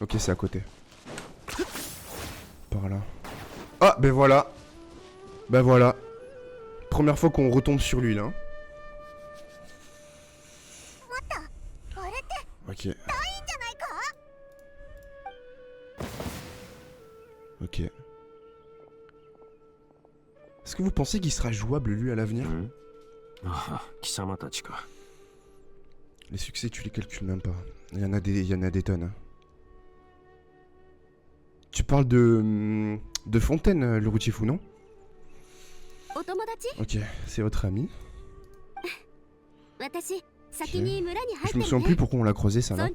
Ok, c'est à côté. Par là. Ah, ben voilà. Ben voilà. Première fois qu'on retombe sur lui, là. Hein. Ok. Ok. Est-ce que vous pensez qu'il sera jouable, lui, à l'avenir? Les succès, tu les calcules même pas. Il y en a des tonnes. Hein. Tu parles de Fontaine, le routier fou, non? Ok, c'est votre ami. Okay. Je me souviens plus pourquoi on l'a croisé, ça, là.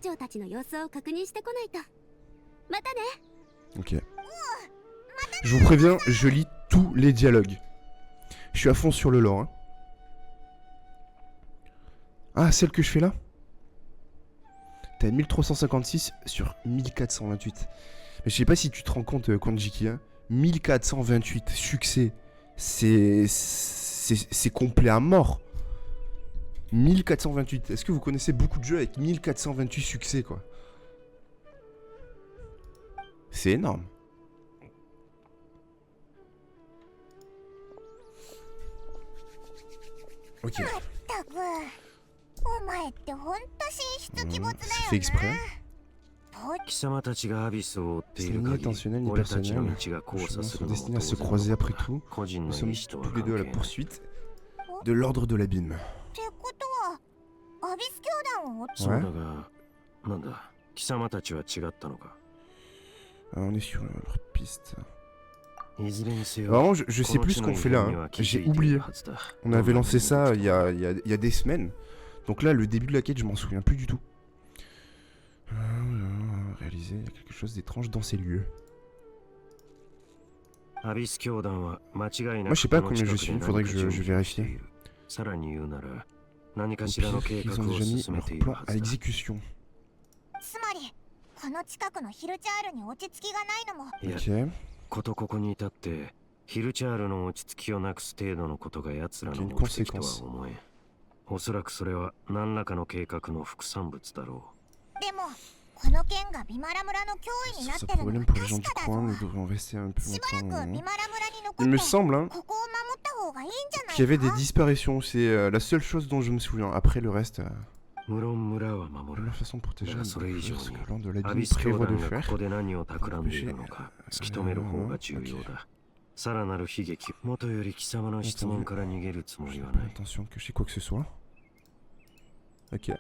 Ok. Je vous préviens, je lis tous les dialogues. Je suis à fond sur le lore. Hein. Ah, celle que je fais là? T'as 1356 sur 1428. Mais je sais pas si tu te rends compte, Konjiki. Hein. 1428 succès. C'est complet à mort. 1428. Est-ce que vous connaissez beaucoup de jeux avec 1428 succès, quoi? C'est énorme. Ok. C'est fait exprès. C'est ni intentionnel ni personnel. Les chemins sont destinés à se croiser après tout. Nous sommes tous les deux à la poursuite de l'ordre de l'abîme. Ouais. On est sur leur piste. Vraiment, je sais plus ce qu'on fait là. Hein. J'ai oublié. On avait lancé ça il y a des semaines. Donc là, le début de la quête, je m'en souviens plus du tout. Réaliser, il y a quelque chose d'étrange dans ces lieux. Moi, je sais pas combien je suis, il faudrait que je vérifie. Au pire, ils ont déjà mis leur plan à exécution. Ok. ことここに至ってヒルチャールの落ち着きをなくす程度のことが奴らの目的とは思えん。おそらくそれは何らかの計画の副産物だろう。でもこの件がビマラ村の脅威になってるのは確かだぞ。しばらくビマラ村に残ってここを守った方がいいんじゃないか。Qu'il y avait des disparitions, c'est la seule chose dont je me souviens. Après le reste. La façon de protéger ce que l'an de l'abîme prévoit de faire. Attention que je sais quoi que ce soit. Ok.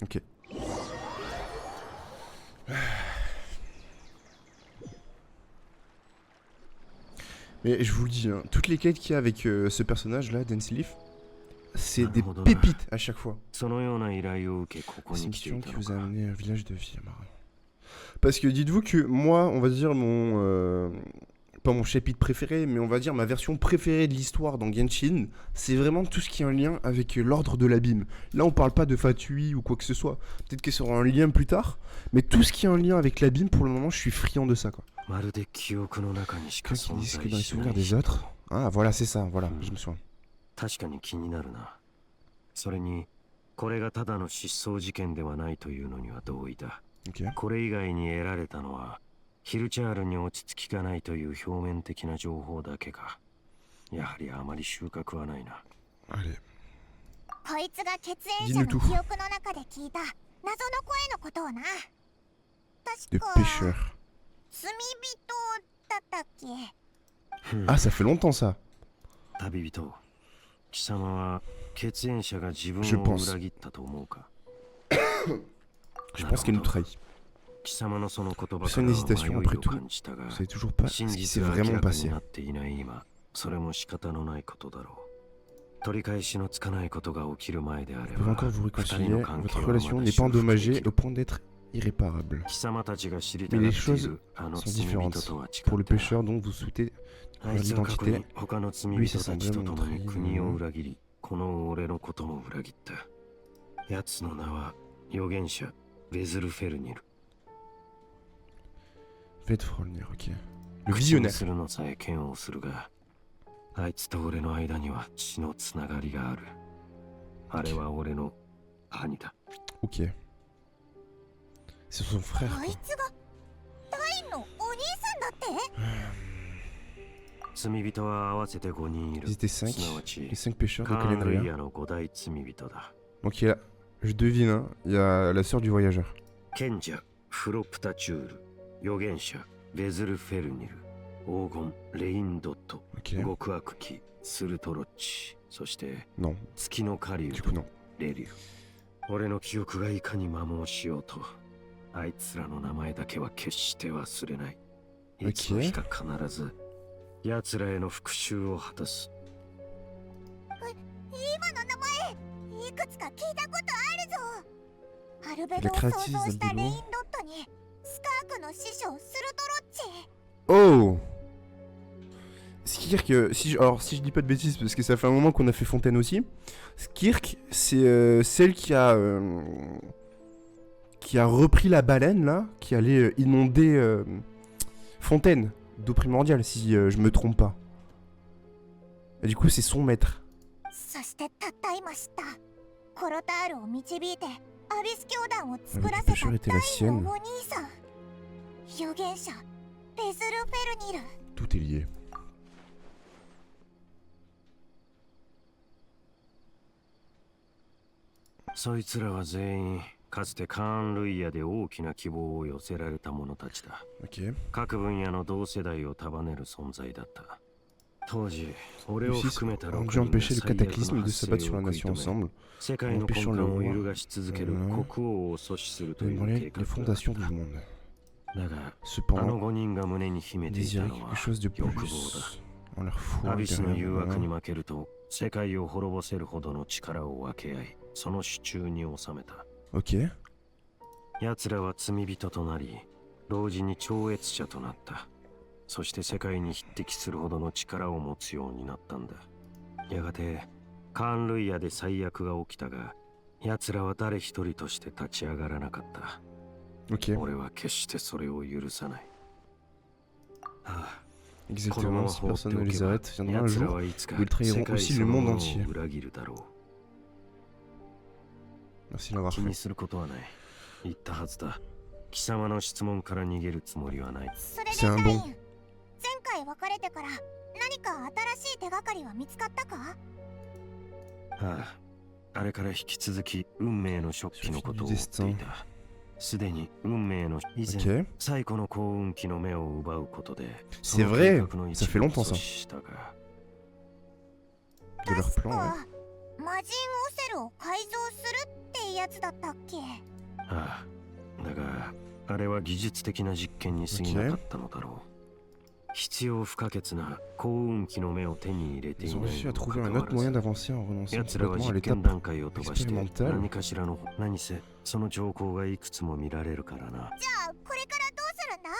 Ok. Mais je vous le dis, hein, toutes les quêtes qu'il y a avec ce personnage-là, Densleaf, c'est des pépites à chaque fois. C'est une question qui vous a amené à un village de Viamara. Parce que dites-vous que moi, on va dire mon... pas mon chapitre préféré, mais on va dire ma version préférée de l'histoire dans Genshin, c'est vraiment tout ce qui est en lien avec l'ordre de l'abîme. Là, on parle pas de Fatui ou quoi que ce soit. Peut-être qu'il y aura un lien plus tard, mais tout ce qui est en lien avec l'abîme, pour le moment, je suis friand de ça, quoi. Qui disent que dans les souvenirs des autres... Ah, voilà, c'est ça, voilà, je me souviens. Ok. ヒルチャールに落ち着きがないという表面的な情報だけか。やはりあまり収穫はないな。こいつが血縁者の記憶の中で聞いた謎の声のことをな。確か罪人だったっけ。Ah, ça fait longtemps ça. 旅人、貴様は血縁者が自分を裏切ったと思うか。Je pense qu'elle nous trahit. C'est une hésitation après tout. Vous savez toujours pas ce qui s'est vraiment passé. Vous pouvez encore vous réconcilier. Votre relation n'est pas endommagée au point d'être irréparable. Mais les choses sont différentes. Pour le pêcheur dont vous souhaitez l'identité, lui ça semble montrer. Vedfrolnir, ok. Le visionnaire. Ok. C'est son frère. Quoi. Ils étaient 5. Les 5 pêcheurs de Kalenria. Donc il y a, je devine, hein, il y a la sœur du voyageur. Kenja, Furoptachur, Yogensha, Vezelfernir, Ogon, Leindot, Gokuakuki, Sultorochi, そして月の狩人レリュウ。俺の記憶がいかに摩耗しようと、あいつらの名前だけは決して忘れない。いつの日か必ず奴らへの復讐を果たす。今の名前いくつか聞いたことあるぞ。アルベドを想像したレインドットにスカークの師匠スルトロッチ。Oh! Skirk, alors si je dis pas de bêtises, parce que ça fait un moment qu'on a fait Fontaine aussi, Skirk, c'est celle qui a repris la baleine, là, qui allait inonder Fontaine, d'eau primordiale, si je me trompe pas. Et du coup, c'est son maître. Le pêcheur était la sienne. Tout est lié. Okay. かつてカーン・ルイヤで大きな希望を寄せられた者たちだ。各分野の同世代を束ねる存在だった。当時、俺を含めた6人が最悪の発生を食い止め、世界の根幹を揺るがし続ける国王を阻止するという計画だった。だが、あの5人が胸に秘めていたのは欲望だ。アビスの誘惑に負けると、世界を滅ぼせるほどの力を分け合い、その手中に収めた。Ok. 奴らは罪人となり、同時に超越者となった。そして世界に匹敵するほどの力を持つようになったんだ。やがて、カーン・ルイヤで最悪が起きたが、奴らは誰一人として立ち上がらなかった。Ok. 俺は決してそれを許さない。ああ。Exactement, si personne ne les arrête, viendra un jour où ils trahiront aussi le monde entier. Merci d'avoir fait. C'est un bon. あれから引き続き運命の食器のことを追っていた。すでに運命の以前、最古の幸運期の目を奪うことで、C'est vrai, ça fait longtemps ça. De leur plan, ouais. 魔人オセルを改造するってやつだったっけ？ああ、だがあれは技術的な実験に過ぎなかったのだろう。必要不可欠な幸運期の目を手に入れていないにもかかわらず、奴らは実験段階を飛ばして何かしらの何せその兆候がいくつも見られるからな。じゃあこれからどうするんだ？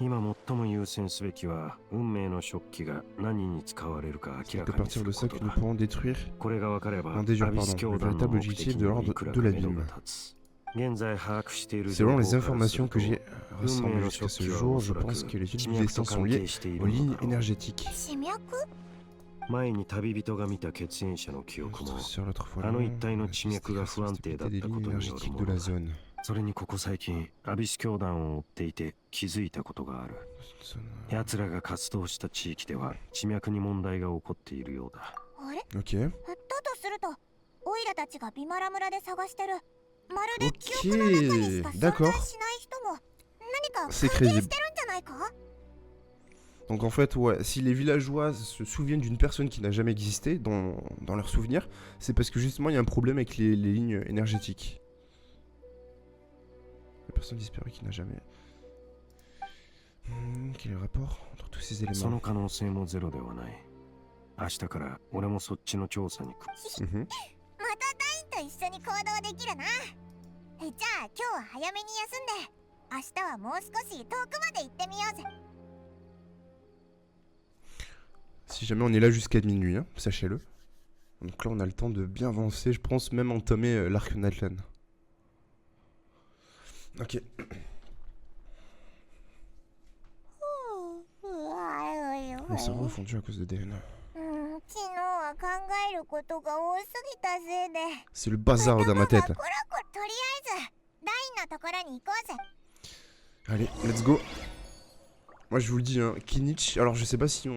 今最も優先すべきは運命の食器が何に使われるか明らかにすることだ。これが分かればアビス教団の目的にいくらか目処が立つ。Selon les informations que j'ai rassemblées jusqu'à ce jour, je pense que les études d'essence sont liées aux lignes énergétiques. 前に旅人が見た血縁者の記憶もあの一帯の地脈が不安定だったことによるものだ。それにここ最近アビス教団を追っていて気づいたことがある。奴らが活動した地域では地脈に問題が起こっているようだ。あれ？ Ok. だとするとオイラたちがビマラ村で探してるまるで記憶の中にしか存在しない人も何か関係してるんじゃないか？Donc en fait, ouais, si les villageois se souviennent d'une personne qui n'a jamais existé dans leurs souvenirs, c'est parce que justement il y a un problème avec les lignes énergétiques. La personne disparue qui n'a jamais... quel est le rapport entre tous ces éléments? またダインと一緒に行動できるな。じゃあ今日は早めに休んで、明日はもう少し遠くまで行ってみようぜ。Si jamais on est là jusqu'à minuit, hein, sachez-le. Donc là on a le temps de bien avancer, je pense même entamer l'arc Natlan. Ok. Mon cerveau est fondu à cause de DNA. 昨日は考 C'est le bazar dans ma tête. Allez, let's go. Moi je vous le dis, hein, Kinich, alors je sais pas s'il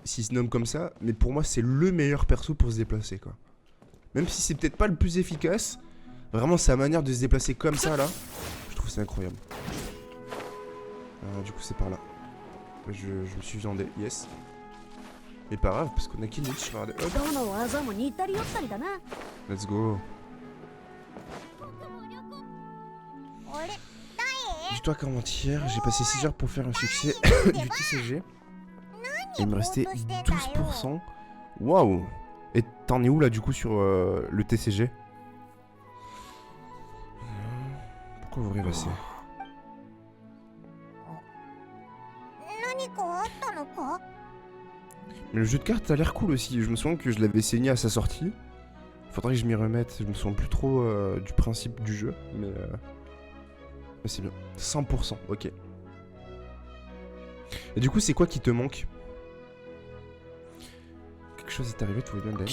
se nomme comme ça, mais pour moi c'est le meilleur perso pour se déplacer quoi. Même si c'est peut-être pas le plus efficace, vraiment sa manière de se déplacer comme ça là, je trouve c'est incroyable. Du coup c'est par là. Je me suis viandé, yes. Mais pas grave, parce qu'on a Kinich, regardez. Hop. Let's go. Dis-toi qu'avant-hier, j'ai passé 6 heures pour faire un succès du TCG. Et il me restait 12%. Waouh. Et t'en es où là du coup sur le TCG? Pourquoi vous rêvassez? Mais le jeu de cartes a l'air cool aussi. Je me souviens que je l'avais saigné à sa sortie. Faudrait que je m'y remette. Je me souviens plus trop du principe du jeu. Mais c'est bien. 100%, ok. Et du coup, c'est quoi qui te manque? Quelque chose est arrivé, tout va bien d'elle.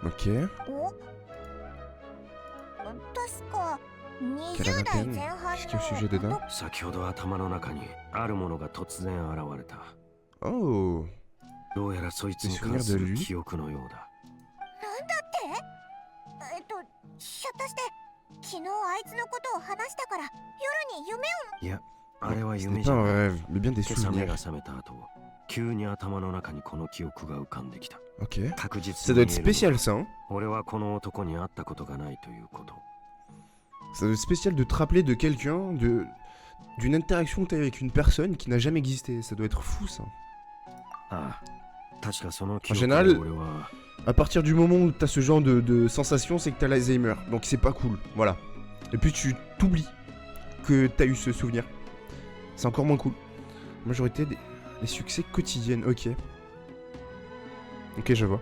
Ok. Quelle vingtaine? Qu'est-ce qu'il y a au sujet dedans? Oh! Des souvenirs de lui? Ce n'est pas un rêve, mais bien des souvenirs. Ok. Ça doit être spécial ça, hein? Ça doit être spécial de te rappeler de quelqu'un, d'une interaction que tu as avec une personne qui n'a jamais existé. Ça doit être fou ça. En général, à partir du moment où tu as ce genre de sensation, c'est que tu as l'Alzheimer. Donc c'est pas cool, voilà. Et puis tu t'oublies que tu as eu ce souvenir. C'est encore moins cool. Majorité des succès quotidiens, ok. Ok, je vois.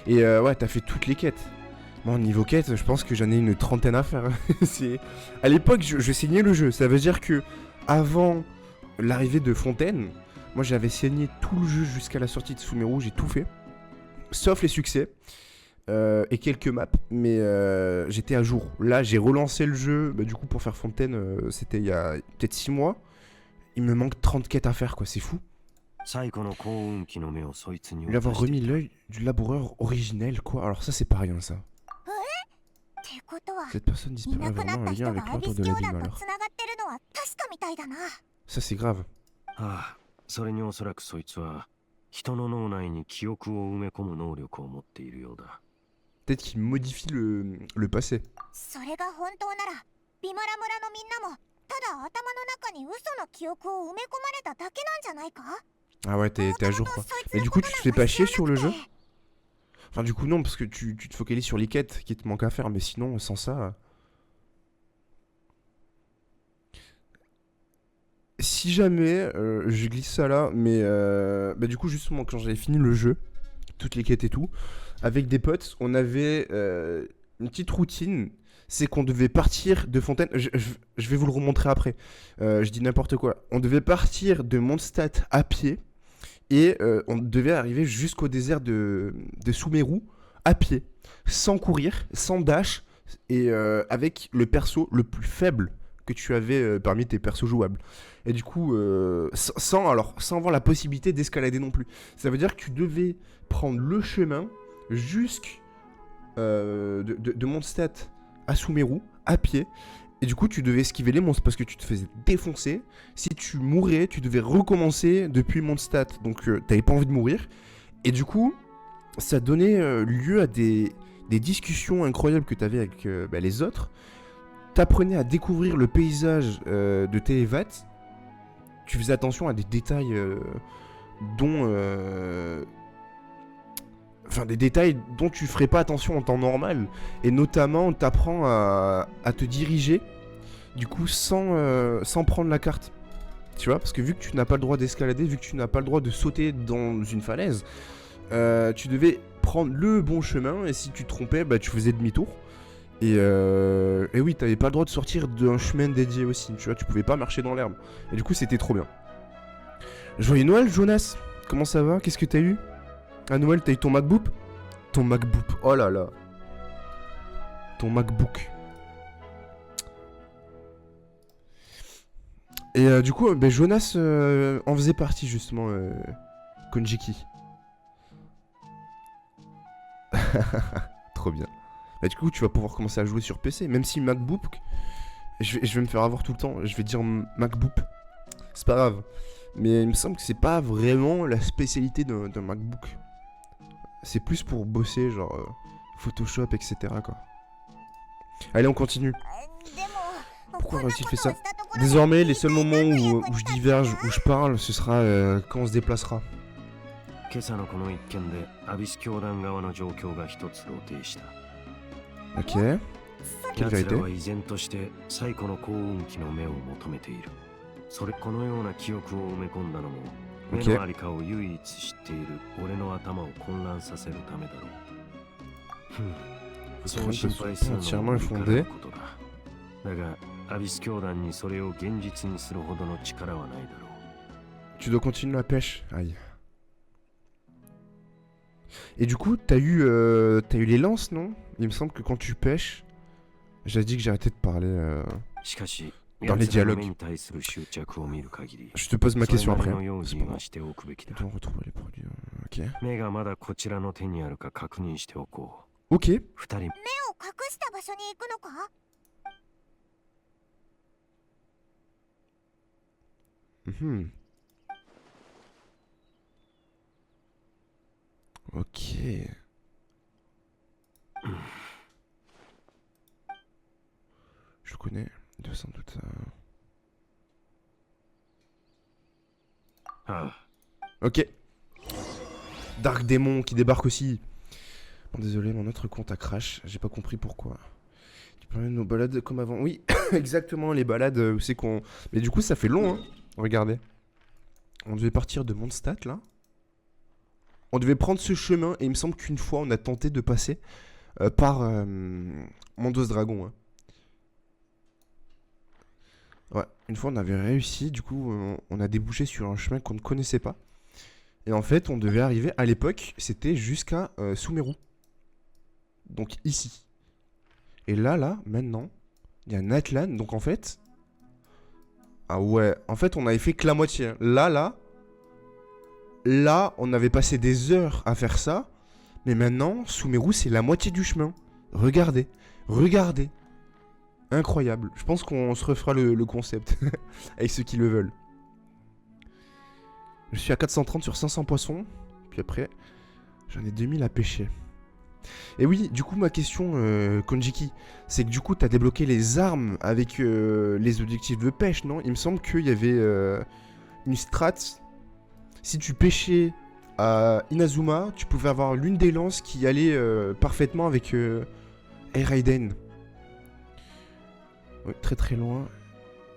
Et ouais, t'as fait toutes les quêtes. Moi, niveau quête, je pense que j'en ai une trentaine à faire. À l'époque, je saignais le jeu. Ça veut dire que avant l'arrivée de Fontaine, moi j'avais saigné tout le jeu jusqu'à la sortie de Sumeru, j'ai tout fait. Sauf les succès. Et quelques maps. Mais j'étais à jour. Là, j'ai relancé le jeu. Bah, du coup, pour faire Fontaine, c'était il y a peut-être 6 mois. Il me manque 30 quêtes à faire, quoi. C'est fou. Lui avoir remis l'œil du laboureur originel, quoi. Alors ça, c'est pas rien, ça. Cette personne disparaît vraiment en lien avec l'ordre de l'abîme, alors. Ça, c'est grave. Peut-être qu'il modifie le passé. Ah ouais, t'es à jour quoi. Mais du coup, tu te fais pas chier sur le jeu? Enfin, du coup, non, parce que tu te focalises sur les quêtes qui te manquent à faire, mais sinon, sans ça. Si jamais, je glisse ça là, mais bah, du coup, justement, quand j'avais fini le jeu, toutes les quêtes et tout, avec des potes, on avait une petite routine. C'est qu'on devait partir de Fontaine. Je vais vous le remontrer après. Je dis n'importe quoi. On devait partir de Mondstadt à pied. Et on devait arriver jusqu'au désert de Sumeru à pied. Sans courir, sans dash. Et avec le perso le plus faible que tu avais parmi tes persos jouables. Et du coup, sans avoir la possibilité d'escalader non plus. Ça veut dire que tu devais prendre le chemin de Mondstadt à Sumeru, à pied, et du coup tu devais esquiver les monstres parce que tu te faisais défoncer. Si tu mourais, tu devais recommencer depuis Mondstadt, donc t'avais pas envie de mourir, et du coup ça donnait lieu à des discussions incroyables que t'avais avec les autres. T'apprenais à découvrir le paysage de Televat, tu faisais attention à des détails des détails dont tu ferais pas attention en temps normal. Et notamment, t'apprends à te diriger, du coup, sans prendre la carte. Tu vois, parce que vu que tu n'as pas le droit d'escalader, vu que tu n'as pas le droit de sauter dans une falaise, tu devais prendre le bon chemin, et si tu te trompais, bah, tu faisais demi-tour. Et oui, t'avais pas le droit de sortir d'un chemin dédié aussi, tu vois, tu pouvais pas marcher dans l'herbe. Et du coup, c'était trop bien. Joyeux Noël, Jonas. Comment ça va? Qu'est-ce que t'as eu? À Noël, t'as eu ton MacBook? Ton MacBook. Oh là là. Ton MacBook. Et du coup, Jonas en faisait partie justement, Konjiki. Trop bien. Bah, du coup, tu vas pouvoir commencer à jouer sur PC, même si MacBook, je vais me faire avoir tout le temps. Je vais dire MacBook. C'est pas grave. Mais il me semble que c'est pas vraiment la spécialité d'un MacBook. C'est plus pour bosser, genre Photoshop, etc. quoi. Allez, on continue. Pourquoi aurait-il fait ça? Désormais, les seuls moments où je diverge, où je parle, ce sera quand on se déplacera. Ok. Quelle vérité? Ok. Entièrement infondé. Tu dois continuer la pêche. Aïe. Et du coup, t'as eu les lances, non? Il me semble que quand tu pêches, j'ai dit que j'arrêtais de parler dans les dialogues. Je te pose ma question après. C'est pas grave. Tu dois retrouver les produits. Ok. Ok. Ok. Je connais, de sans doute. Ok. Dark Démon qui débarque aussi. Bon, désolé, mon autre compte a crash. J'ai pas compris pourquoi. Tu parlais de nos balades comme avant. Oui, exactement, les balades où c'est qu'on... Mais du coup, ça fait long, hein. Regardez. On devait partir de Mondstadt, là. On devait prendre ce chemin, et il me semble qu'une fois, on a tenté de passer par Mondos Dragon. Hein. Ouais, une fois, on avait réussi. Du coup, on a débouché sur un chemin qu'on ne connaissait pas. Et en fait, on devait arriver, à l'époque, c'était jusqu'à Sumeru. Donc ici. Et là, maintenant, il y a Natlan. Donc en fait... Ah ouais, en fait, on avait fait que la moitié. Hein. Là, on avait passé des heures à faire ça. Mais maintenant, Sumeru, c'est la moitié du chemin. Regardez. Regardez. Incroyable. Je pense qu'on se refera le concept. Avec ceux qui le veulent. Je suis à 430 sur 500 poissons. Puis après, j'en ai 2000 à pêcher. Et oui, du coup, ma question, Konjiki, c'est que du coup, t'as débloqué les armes avec les objectifs de pêche, non? Il me semble qu'il y avait une strat. Si tu pêchais à Inazuma, tu pouvais avoir l'une des lances qui allait parfaitement avec Raiden. Ouais, très très loin.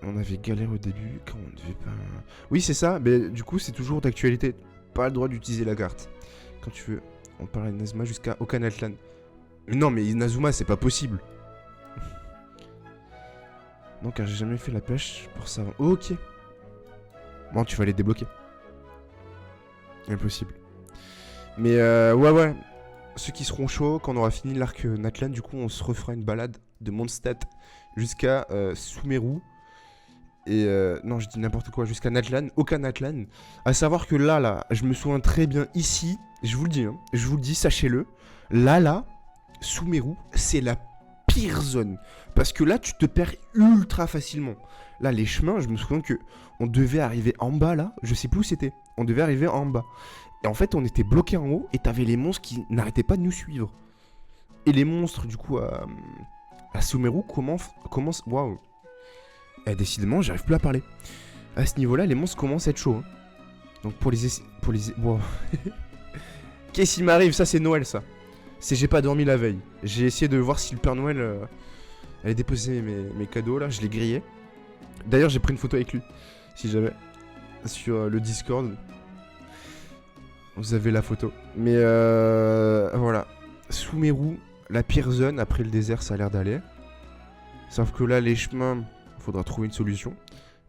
On avait galère au début, quand on devait pas... Oui, c'est ça, mais du coup, c'est toujours d'actualité. Pas le droit d'utiliser la carte. Quand tu veux. On parle d'Inazuma jusqu'à Okanatlan. Mais non, mais Inazuma, c'est pas possible. Non, car j'ai jamais fait la pêche pour ça. Ok. Bon, tu vas les débloquer. Impossible. Mais ouais. Ceux qui seront chauds, quand on aura fini l'arc Natlan, du coup, on se refera une balade de Mondstadt jusqu'à Sumeru. Et non, je dis n'importe quoi, jusqu'à Natlan, Okanatlan. À savoir que là, je me souviens très bien ici, je vous le dis, sachez-le. Là, Sumeru, c'est la pire zone. Parce que là, tu te perds ultra facilement. Là, les chemins, je me souviens que on devait arriver en bas, là, je sais plus où c'était. On devait arriver en bas. Et en fait, on était bloqué en haut, et t'avais les monstres qui n'arrêtaient pas de nous suivre. Et les monstres, du coup, à Sumeru, commencent... Waouh. Et décidément, j'arrive plus à parler. À ce niveau-là, les monstres commencent à être chauds. Hein. Donc pour les... Wow. Qu'est-ce qui m'arrive? Ça, c'est Noël, ça. C'est j'ai pas dormi la veille. J'ai essayé de voir si le Père Noël allait déposer mes cadeaux, là. Je l'ai grillé. D'ailleurs, j'ai pris une photo avec lui. Si jamais. Sur le Discord. Vous avez la photo. Mais voilà. Sumeru, la pire zone. Après le désert, ça a l'air d'aller. Sauf que là, les chemins... Faudra trouver une solution.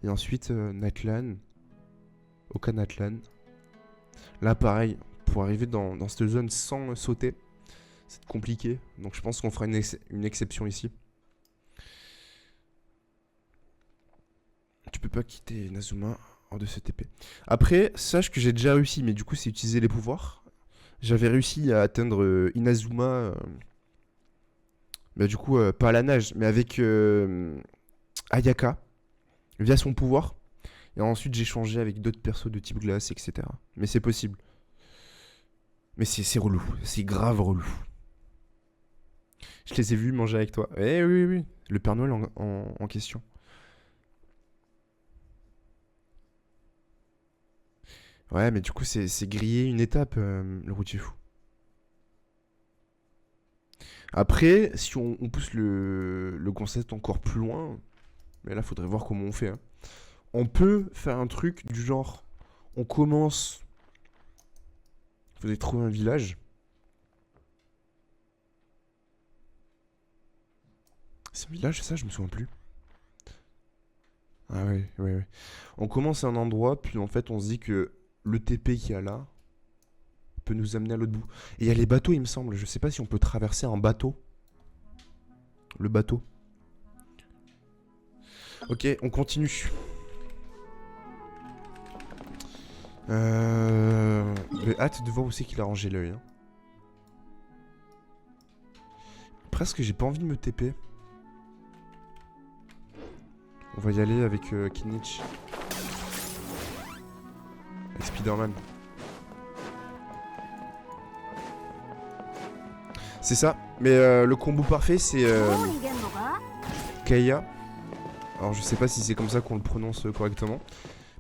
Et ensuite, Natlan. au Kanatlan. Là, pareil, pour arriver dans cette zone sans sauter, c'est compliqué. Donc je pense qu'on fera une exception ici. Tu peux pas quitter Inazuma hors de cette épée. Après, sache que j'ai déjà réussi, mais du coup, c'est utiliser les pouvoirs. J'avais réussi à atteindre Inazuma... du coup, pas à la nage, mais avec Ayaka, via son pouvoir. Et ensuite, j'ai changé avec d'autres persos de type glace, etc. Mais c'est possible. Mais c'est relou. C'est grave relou. Je les ai vus manger avec toi. Eh oui, oui, oui. Le Père Noël en question. Ouais, mais du coup, c'est griller une étape, le routier fou. Après, si on pousse le concept encore plus loin, mais là, faudrait voir comment on fait. Hein. On peut faire un truc du genre, on commence... Faudrait trouver un village. C'est un village, ça? Je me souviens plus. Ah ouais, ouais, ouais. On commence à un endroit, puis en fait, on se dit que le TP qu'il y a là peut nous amener à l'autre bout. Et il y a les bateaux, il me semble. Je sais pas si on peut traverser en bateau. Le bateau. Ok, on continue. Mais hâte de voir où c'est qu'il a rangé l'œil. Hein. Presque, j'ai pas envie de me TP. On va y aller avec Kinich. Avec Spider-Man. C'est ça. Mais le combo parfait, c'est Keiya. Alors je sais pas si c'est comme ça qu'on le prononce correctement.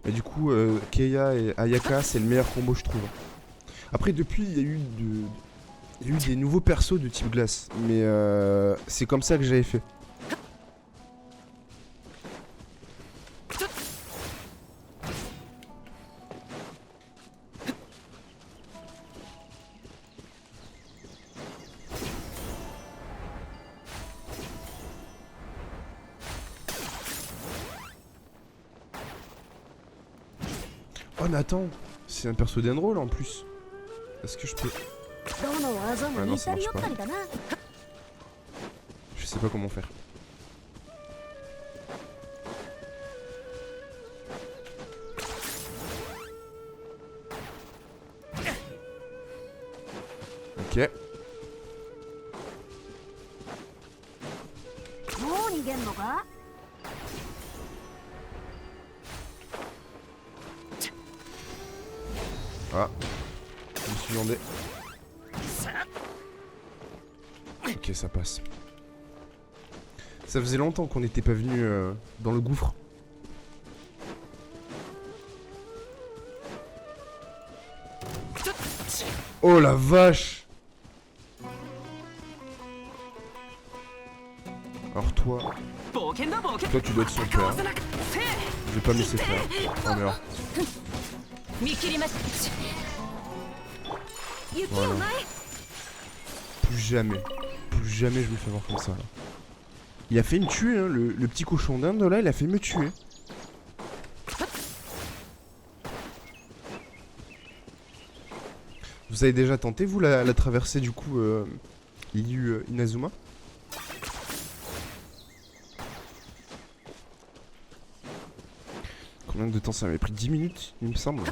Mais du coup, Keiya et Ayaka, c'est le meilleur combo, je trouve. Après, depuis, il y a eu des nouveaux persos de type glace. Mais c'est comme ça que j'avais fait. Oh mais attends, c'est un perso d'Enroll en plus. Est-ce que je peux... Ah non, ça marche pas. Je sais pas comment faire. Ok. Ah, je me suis demandé. Ok, ça passe. Ça faisait longtemps qu'on n'était pas venu dans le gouffre. Oh la vache! Alors toi tu dois être son père. Je vais pas me laisser faire. Oh merde. Voilà. Plus jamais je me fais voir comme ça là. Il a fait me tuer hein, le petit cochon d'Inde là, il a fait me tuer. Vous avez déjà tenté vous la traversée du coup l'île Inazuma? Combien de temps ça m'avait pris? 10 minutes il me semble.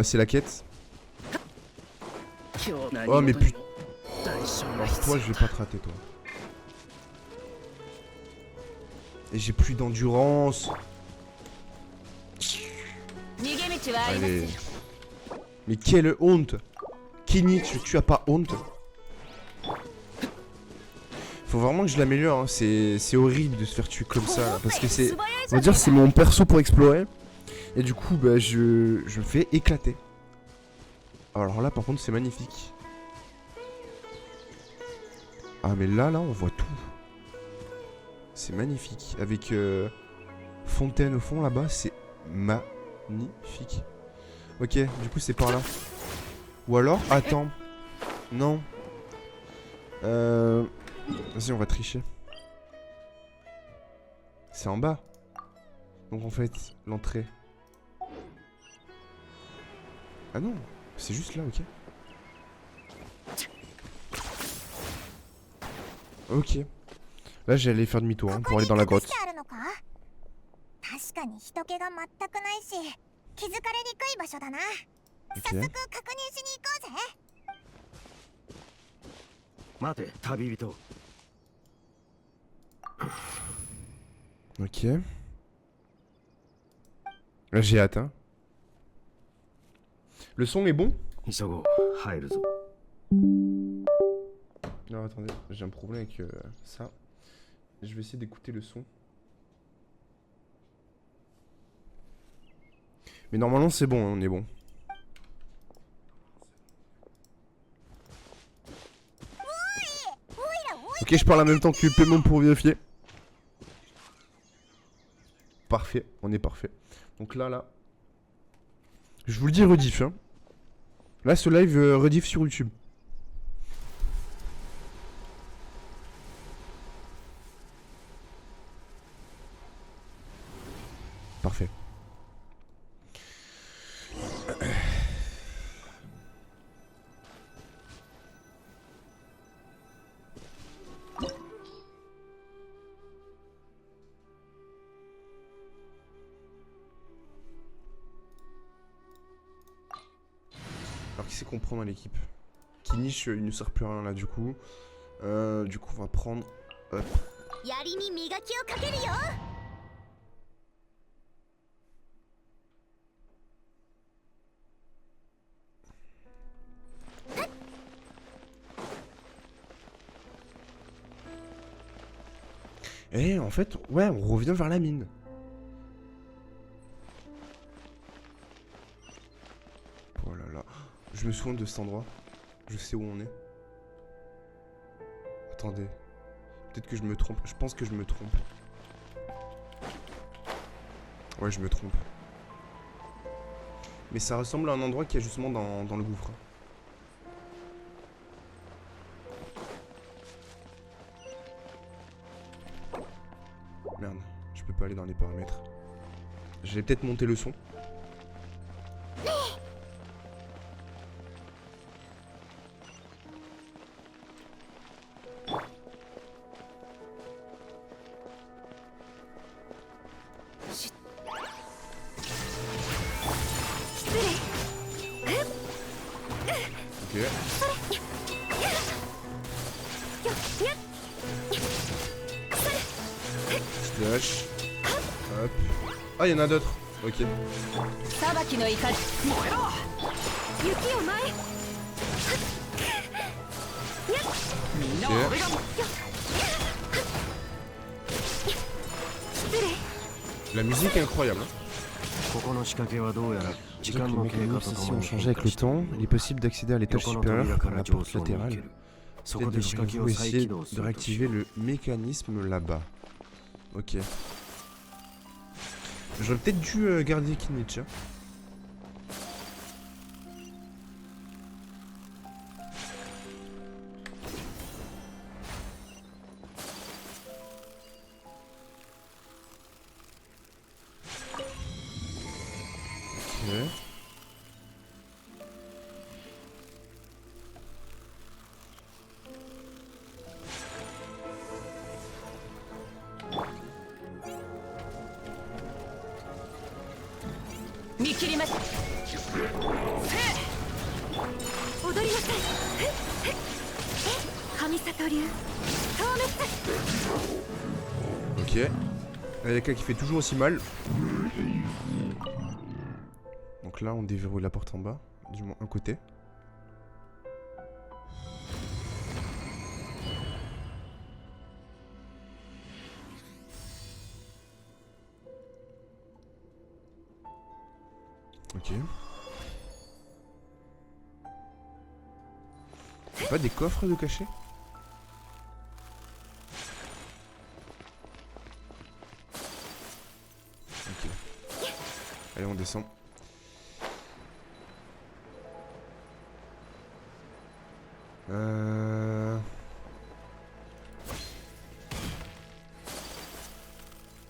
C'est la quête. Oh mais putain. Alors toi je vais pas te rater toi. Et j'ai plus d'endurance. Allez. Mais quelle honte. Kinich, tu as pas honte? Faut vraiment que je l'améliore hein. C'est horrible de se faire tuer comme ça là, parce que c'est... On va dire c'est mon perso pour explorer. Et du coup, bah, je me fais éclater. Alors là, par contre, c'est magnifique. Ah, mais là, on voit tout. C'est magnifique. Avec fontaine au fond, là-bas, c'est magnifique. Ok, du coup, c'est par là. Ou alors, attends. Non. Vas-y, on va tricher. C'est en bas. Donc en fait, l'entrée. Ah non, c'est juste là, ok. Ok. Là, j'allais faire demi-tour hein, pour aller dans la grotte. Ok. Là, j'ai hâte, hein. Le son est bon? Non, attendez, j'ai un problème avec ça. Je vais essayer d'écouter le son. Mais normalement, c'est bon, hein, on est bon. Ok, je parle en même temps que Paiement pour vérifier. Parfait, on est parfait. Donc là. Je vous le dis rediff, hein. Là, ce live rediff sur YouTube. Parfait. Alors qui c'est qu'on prend dans l'équipe? Qui niche, il ne sert plus à rien là du coup. On va prendre... Hop. Et en fait, ouais, on revient vers la mine. Oh là là. Je me souviens de cet endroit. Je sais où on est. Attendez. Peut-être que je me trompe. Je pense que je me trompe. Ouais, je me trompe. Mais ça ressemble à un endroit qui est justement dans le gouffre. Merde, je peux pas aller dans les paramètres. J'ai peut-être monté le son. Slash. Hop. Ah, il y en a d'autres. Ok. Ok. La musique est incroyable. Les mécanismes ici ont changé avec le temps. Il est possible d'accéder à l'étage supérieur par la porte latérale. Peut-être devriez-vous essayer de réactiver le mécanisme là-bas. Ok. J'aurais peut-être dû garder Kinnicha. Ok. Ok. Il y a quelqu'un qui fait toujours aussi mal. Donc là, on déverrouille la porte en bas. Du moins, un côté. Ok. Y'a pas des coffres de cachets? Ok. Allez, on descend.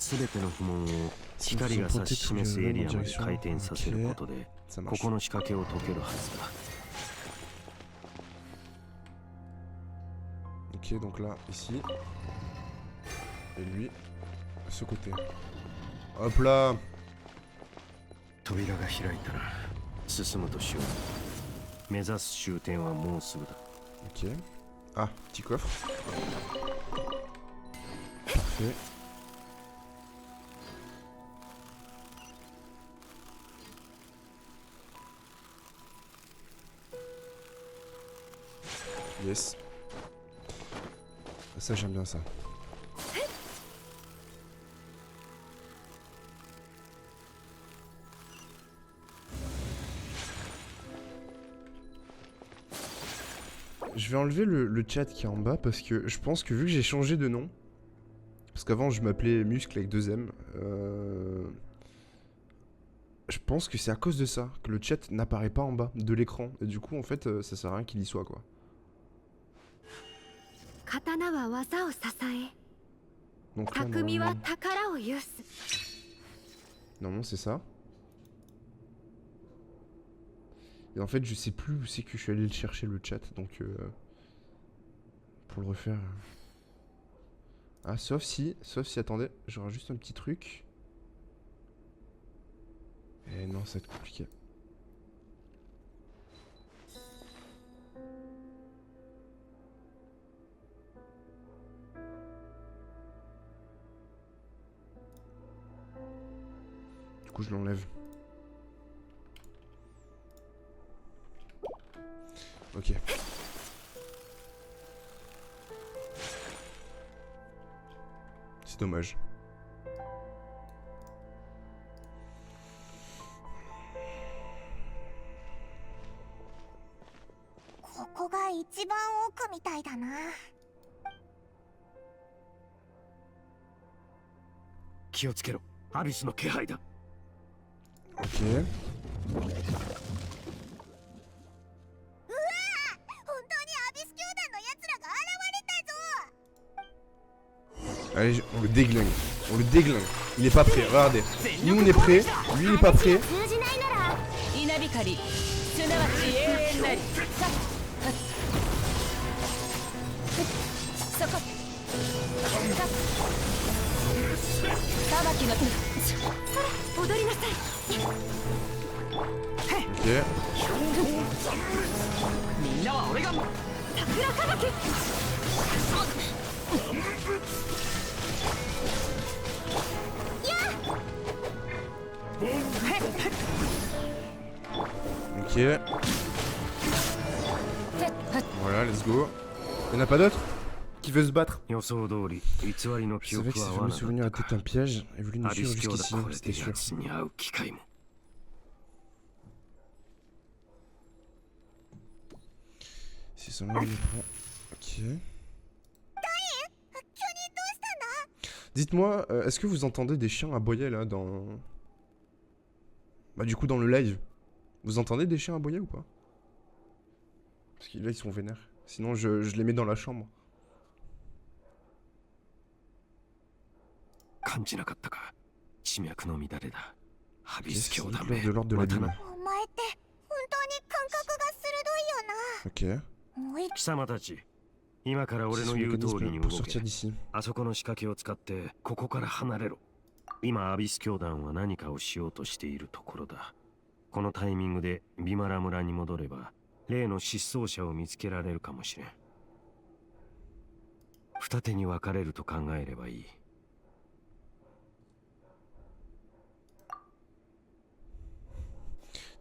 全ての不問を光が指し示すエリアまで回転させることでここの仕掛けを解けるはずだ。Ok, donc là, ici. Et lui, ce côté. Hop là. 扉が開いたら進むとしよう。目指す終点はもうすぐだ。Ok. Ah, petit coffre. Parfait. Yes. Ça j'aime bien ça. Je vais enlever le chat qui est en bas parce que je pense que vu que j'ai changé de nom, parce qu'avant je m'appelais Muscle avec 2 M, je pense que c'est à cause de ça que le chat n'apparaît pas en bas de l'écran et du coup en fait ça sert à rien qu'il y soit quoi. Donc là, normalement c'est ça. Et en fait je sais plus où c'est que je suis allé le chercher le chat donc pour le refaire. Ah sauf si attendez, j'aurai juste un petit truc. Et non ça va être compliqué. Du coup je l'enlève. Ok. C'est dommage. Ok. Allez, on le déglingue. On le déglingue. Il est pas prêt, regardez. Nous on est prêt, lui il est pas prêt. Ok. Ok. Voilà, let's go. Y'en a pas d'autres qui veut se battre? Je savais que ces fameux souvenirs étaient un piège et voulu nous suivre jusqu'ici, c'était sûr. C'est son nom. Ok. Dites-moi, est-ce que vous entendez des chiens aboyer là dans... Bah du coup dans le live. Vous entendez des chiens aboyer ou pas? Parce que là ils sont vénères. Sinon je les mets dans la chambre. Ok, c'est l'heure de l'ordre de l'abîme. Ok. Pour sortir d'ici. 今アビス教団は何かをしようとしているところだ。このタイミングでビマラ村に戻れば例の失踪者を見つけられるかもしれん。二手に分かれると考えればいい。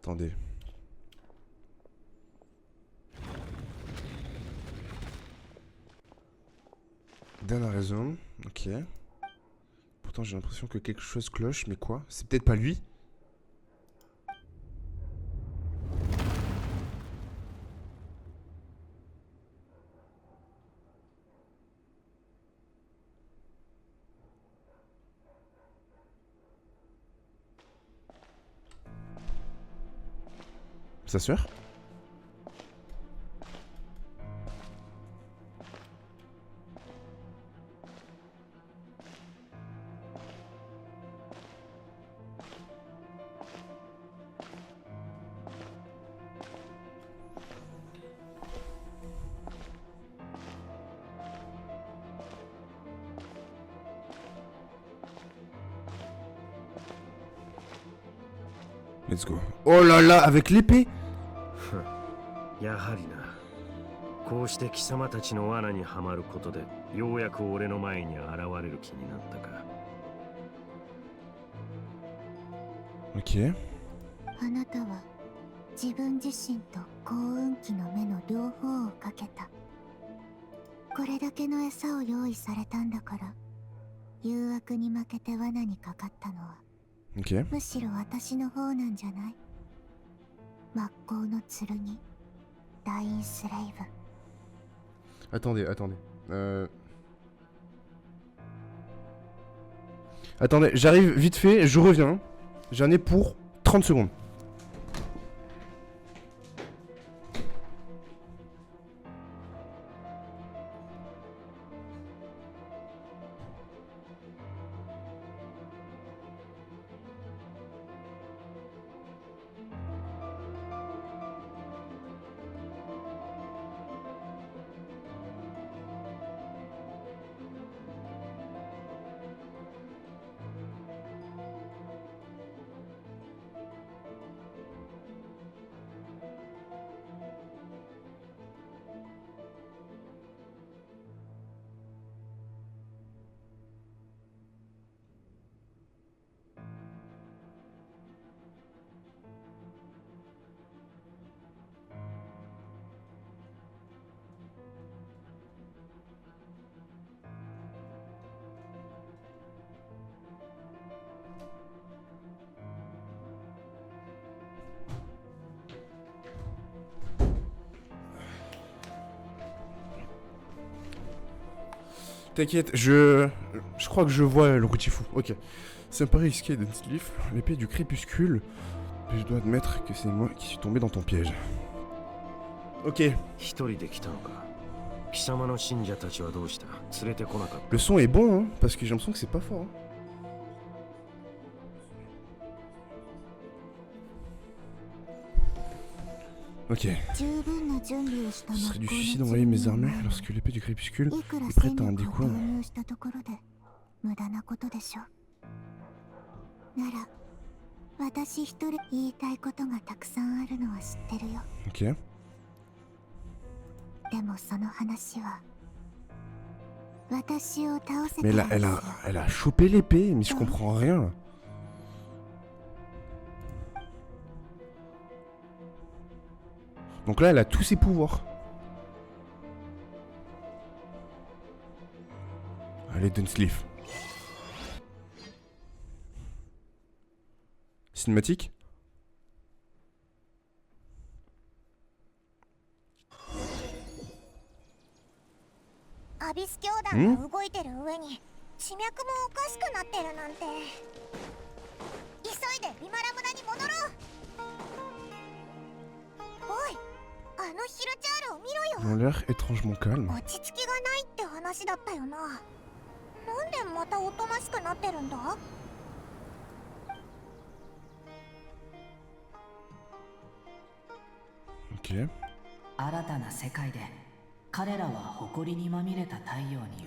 Attendez. Dernière raison, ok. Pourtant j'ai l'impression que quelque chose cloche, mais quoi? C'est peut-être pas lui? Sa sœur? Let's go. Oh là là, avec l'épée. やはりな。こうして貴様たちの罠にはまることで、ようやく俺の前に現れる気になったか。Ok. あなたは自分自身と幸運期の目の両方をかけた。これだけの餌を用意されたんだから、誘惑に負けて罠にかかったのは、Ok. むしろ私の方なんじゃない？真っ向の剣、ダインスレイブ。Attendez. Attendez, j'arrive vite fait, je reviens. J'en ai pour 30 secondes. T'inquiète, je crois que je vois le Routier fou. Ok. C'est un pari risqué d'Ensleaf, l'épée du crépuscule. Mais je dois admettre que c'est moi qui suis tombé dans ton piège. Ok. Le son est bon, hein, parce que j'ai l'impression que c'est pas fort. Hein. Ok. Ce serait du suicide d'envoyer mes armées lorsque l'épée du crépuscule est prête à un décours. Ok. Mais là, elle a chopé l'épée, mais je comprends rien. Donc là, elle a tous ses pouvoirs. Allez, Dunsleaf. Cinématique. Ils ont l'air étrangement calmes. Ok.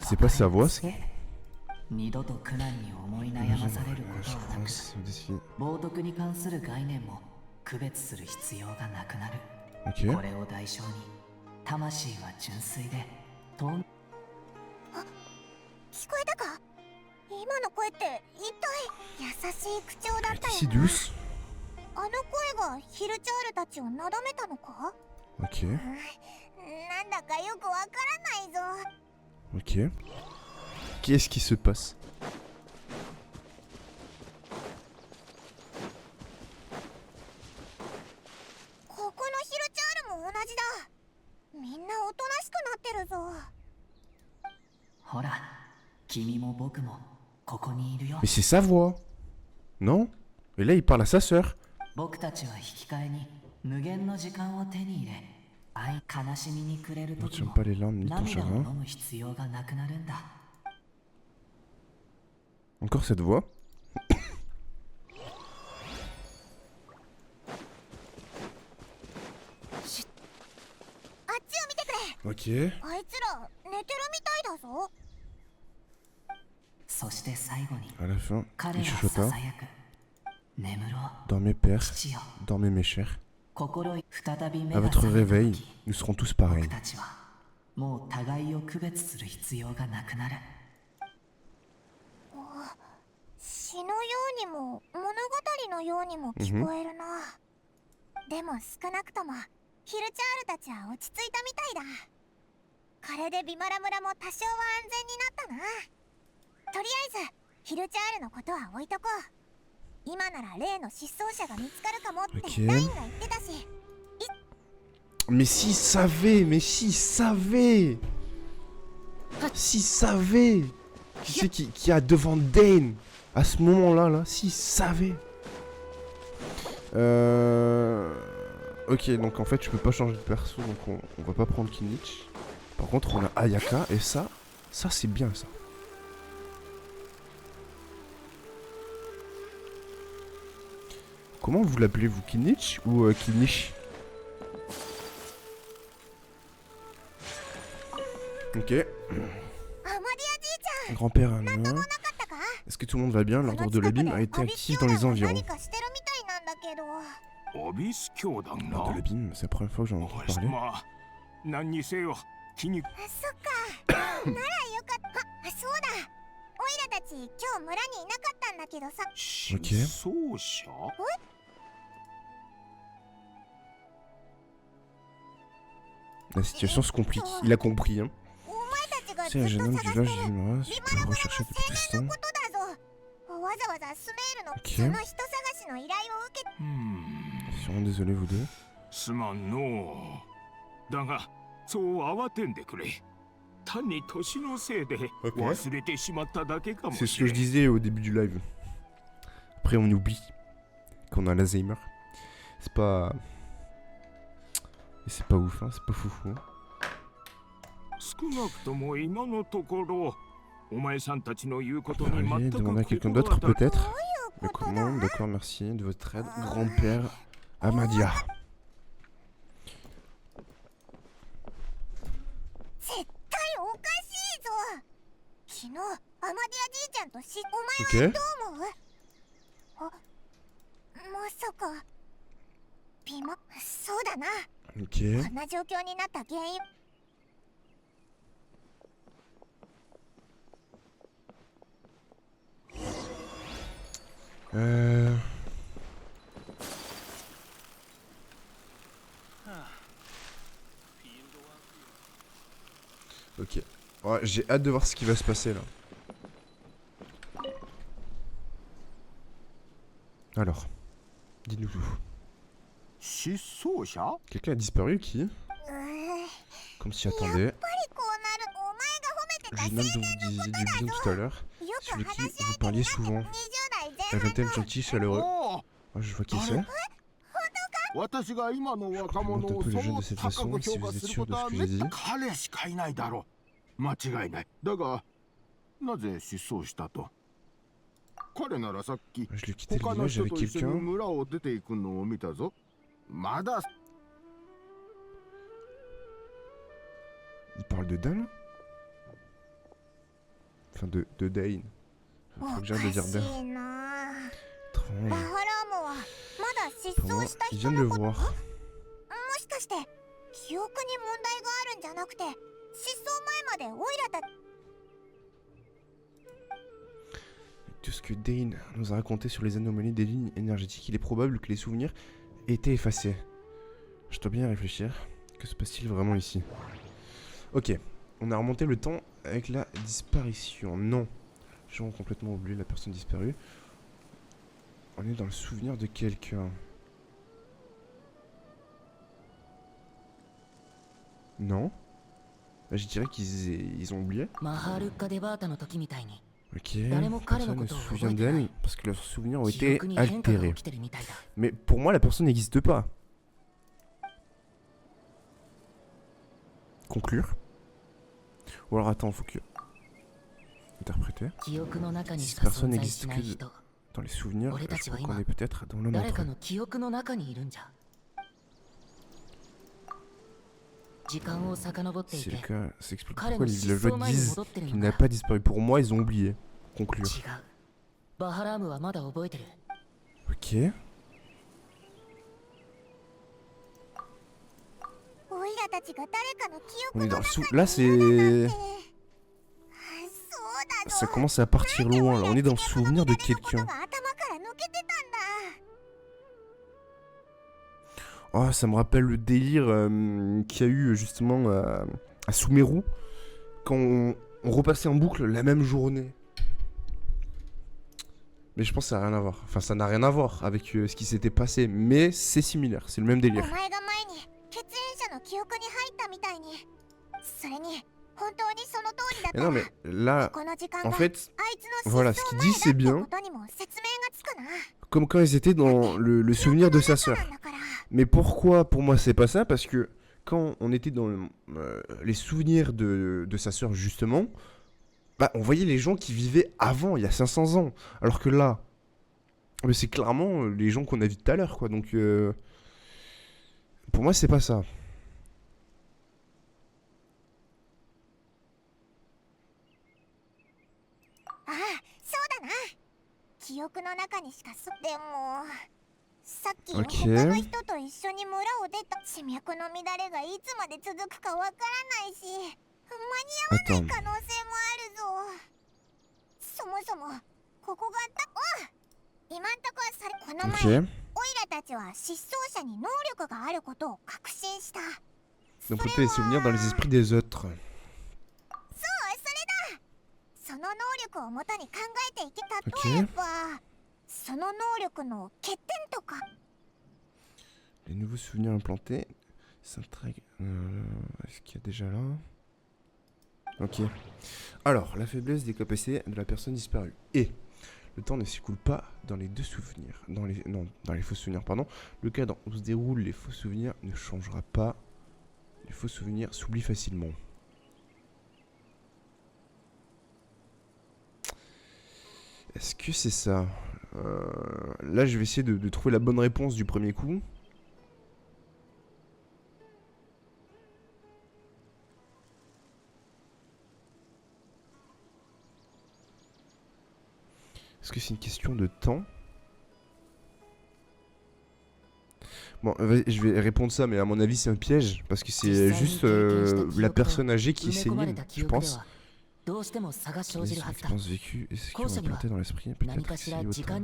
C'est pas sa voix, ça? Ok. Si douce. Ok. Ok. Qu'est-ce qui se passe? Mais c'est sa voix. Non? Et là il parle à sa sœur. Ne tiens pas les larmes ni ton chagrin. Encore cette voix. Ok. À la fin, il chuchota. Dormez, père, dormez, mes chers. À votre réveil, nous serons tous pareils. 詩のようにも物語のようにも聞こえるな。でも少なくともヒルチャールたちは落ち着いたみたいだ。これでビマラ村も多少は安全になったな。とりあえずヒルチャールのことは置いとこう。今なら例の失踪者が見つかるかもってダインが言ってたし。Mais s'il savait, mais s'il savait, s'il savait, qui c'est qui a devant Dane à ce moment-là, là, s'il savait. Ok, donc en fait, je peux pas changer de perso, donc on va pas prendre Kinich. Par contre, on a Ayaka et ça c'est bien ça. Comment vous l'appelez, vous, Kinich ou Kinich? Ok. Grand-père Anna. Est-ce que tout le monde va bien? L'ordre de l'abîme a été actif dans les environs. L'ordre de l'abîme, c'est la première fois que j'en entends parler. Ok. La situation se complique. Il a compris, hein. C'est un jeune homme du village du Mara, je peux rechercher depuis tout ce temps. Ok. Je suis vraiment désolé, vous deux. Okay. C'est ce que je disais au début du live. Après, on oublie qu'on a l'Alzheimer. C'est pas... C'est pas ouf, hein, c'est pas foufou. Parler, demander à quelqu'un d'autre peut-être. Mais comment? D'accord, merci de votre aide, grand-père Amadia. Ok. Ok. Ok. Ouais, j'ai hâte de voir ce qui va se passer là. Alors, dis-nous tout. Quelqu'un a disparu, qui? Comme s'y attendait. Le jeune homme dont vous disiez du bien tout à l'heure, celui qui vous parliez souvent. Un jeune gentil, chaleureux. Oh, je vois qui c'est. Je crois que vous montrez un peu le jeune de cette façon, si vous êtes sûr de ce que j'ai dit. Je l'ai quitté le village avec quelqu'un. Il parle de Dan? Enfin de Dane. Faut que j'arrête de dire Dan. Étrange. Pour moi, il vient de le voir. Tout ce que Dane nous a raconté sur les anomalies des lignes énergétiques, il est probable que les souvenirs aient été effacés. Je dois bien réfléchir. Que se passe-t-il vraiment ici? Ok, on a remonté le temps avec la disparition. Non, j'ai complètement oublié la personne disparue. On est dans le souvenir de quelqu'un. Non. Bah, je dirais qu'ils ont oublié. Ok, personne ne se souvient d'elle parce que leurs souvenirs ont été altérés. Mais pour moi, la personne n'existe pas. Conclure. Ou alors attends, faut que... Interpréter. Si cette personne n'existe que dans les souvenirs, je crois qu'on est peut-être dans le nôtre. Si c'est le cas, ça explique pourquoi les villageois disent qu'il n'a pas disparu. Pour moi, ils ont oublié. Conclure. Ok. Ok. On est dans le sou... Là, c'est... Ça commence à partir loin, là. On est dans le souvenir de quelqu'un. Oh, ça me rappelle le délire qu'il y a eu, justement, à Sumeru. Quand on repassait en boucle la même journée. Mais je pense que ça n'a rien à voir. Enfin, ça n'a rien à voir avec ce qui s'était passé. Mais c'est similaire, c'est le même délire. Mais non, mais là, en fait, voilà, ce qu'il dit, c'est bien. Comme quand ils étaient dans le souvenir de sa sœur. Mais pourquoi, pour moi, c'est pas ça? Parce que quand on était dans les souvenirs de sa sœur, justement, bah, on voyait les gens qui vivaient avant, il y a 500 ans. Alors que là, c'est clairement les gens qu'on a vus tout à l'heure, quoi. Donc, pour moi, c'est pas ça. Ok. Attends. Ok. Donc on peut les souvenirs dans les esprits des autres. Ok. Les nouveaux souvenirs implantés. Est-ce qu'il y a déjà là? Ok. Alors, la faiblesse des capacités de la personne disparue. Et le temps ne s'écoule pas dans les deux souvenirs. Dans les faux souvenirs, pardon. Le cadre où se déroulent les faux souvenirs ne changera pas. Les faux souvenirs s'oublient facilement. Est-ce que c'est ça? Là, je vais essayer de trouver la bonne réponse du premier coup. Est-ce que c'est une question de temps? Bon, je vais répondre ça, mais à mon avis, c'est un piège. Parce que c'est juste la personne âgée qui s'énime, je pense. Les expériences vécues et ce qui ont implanté dans l'esprit, peut-être que c'est autant.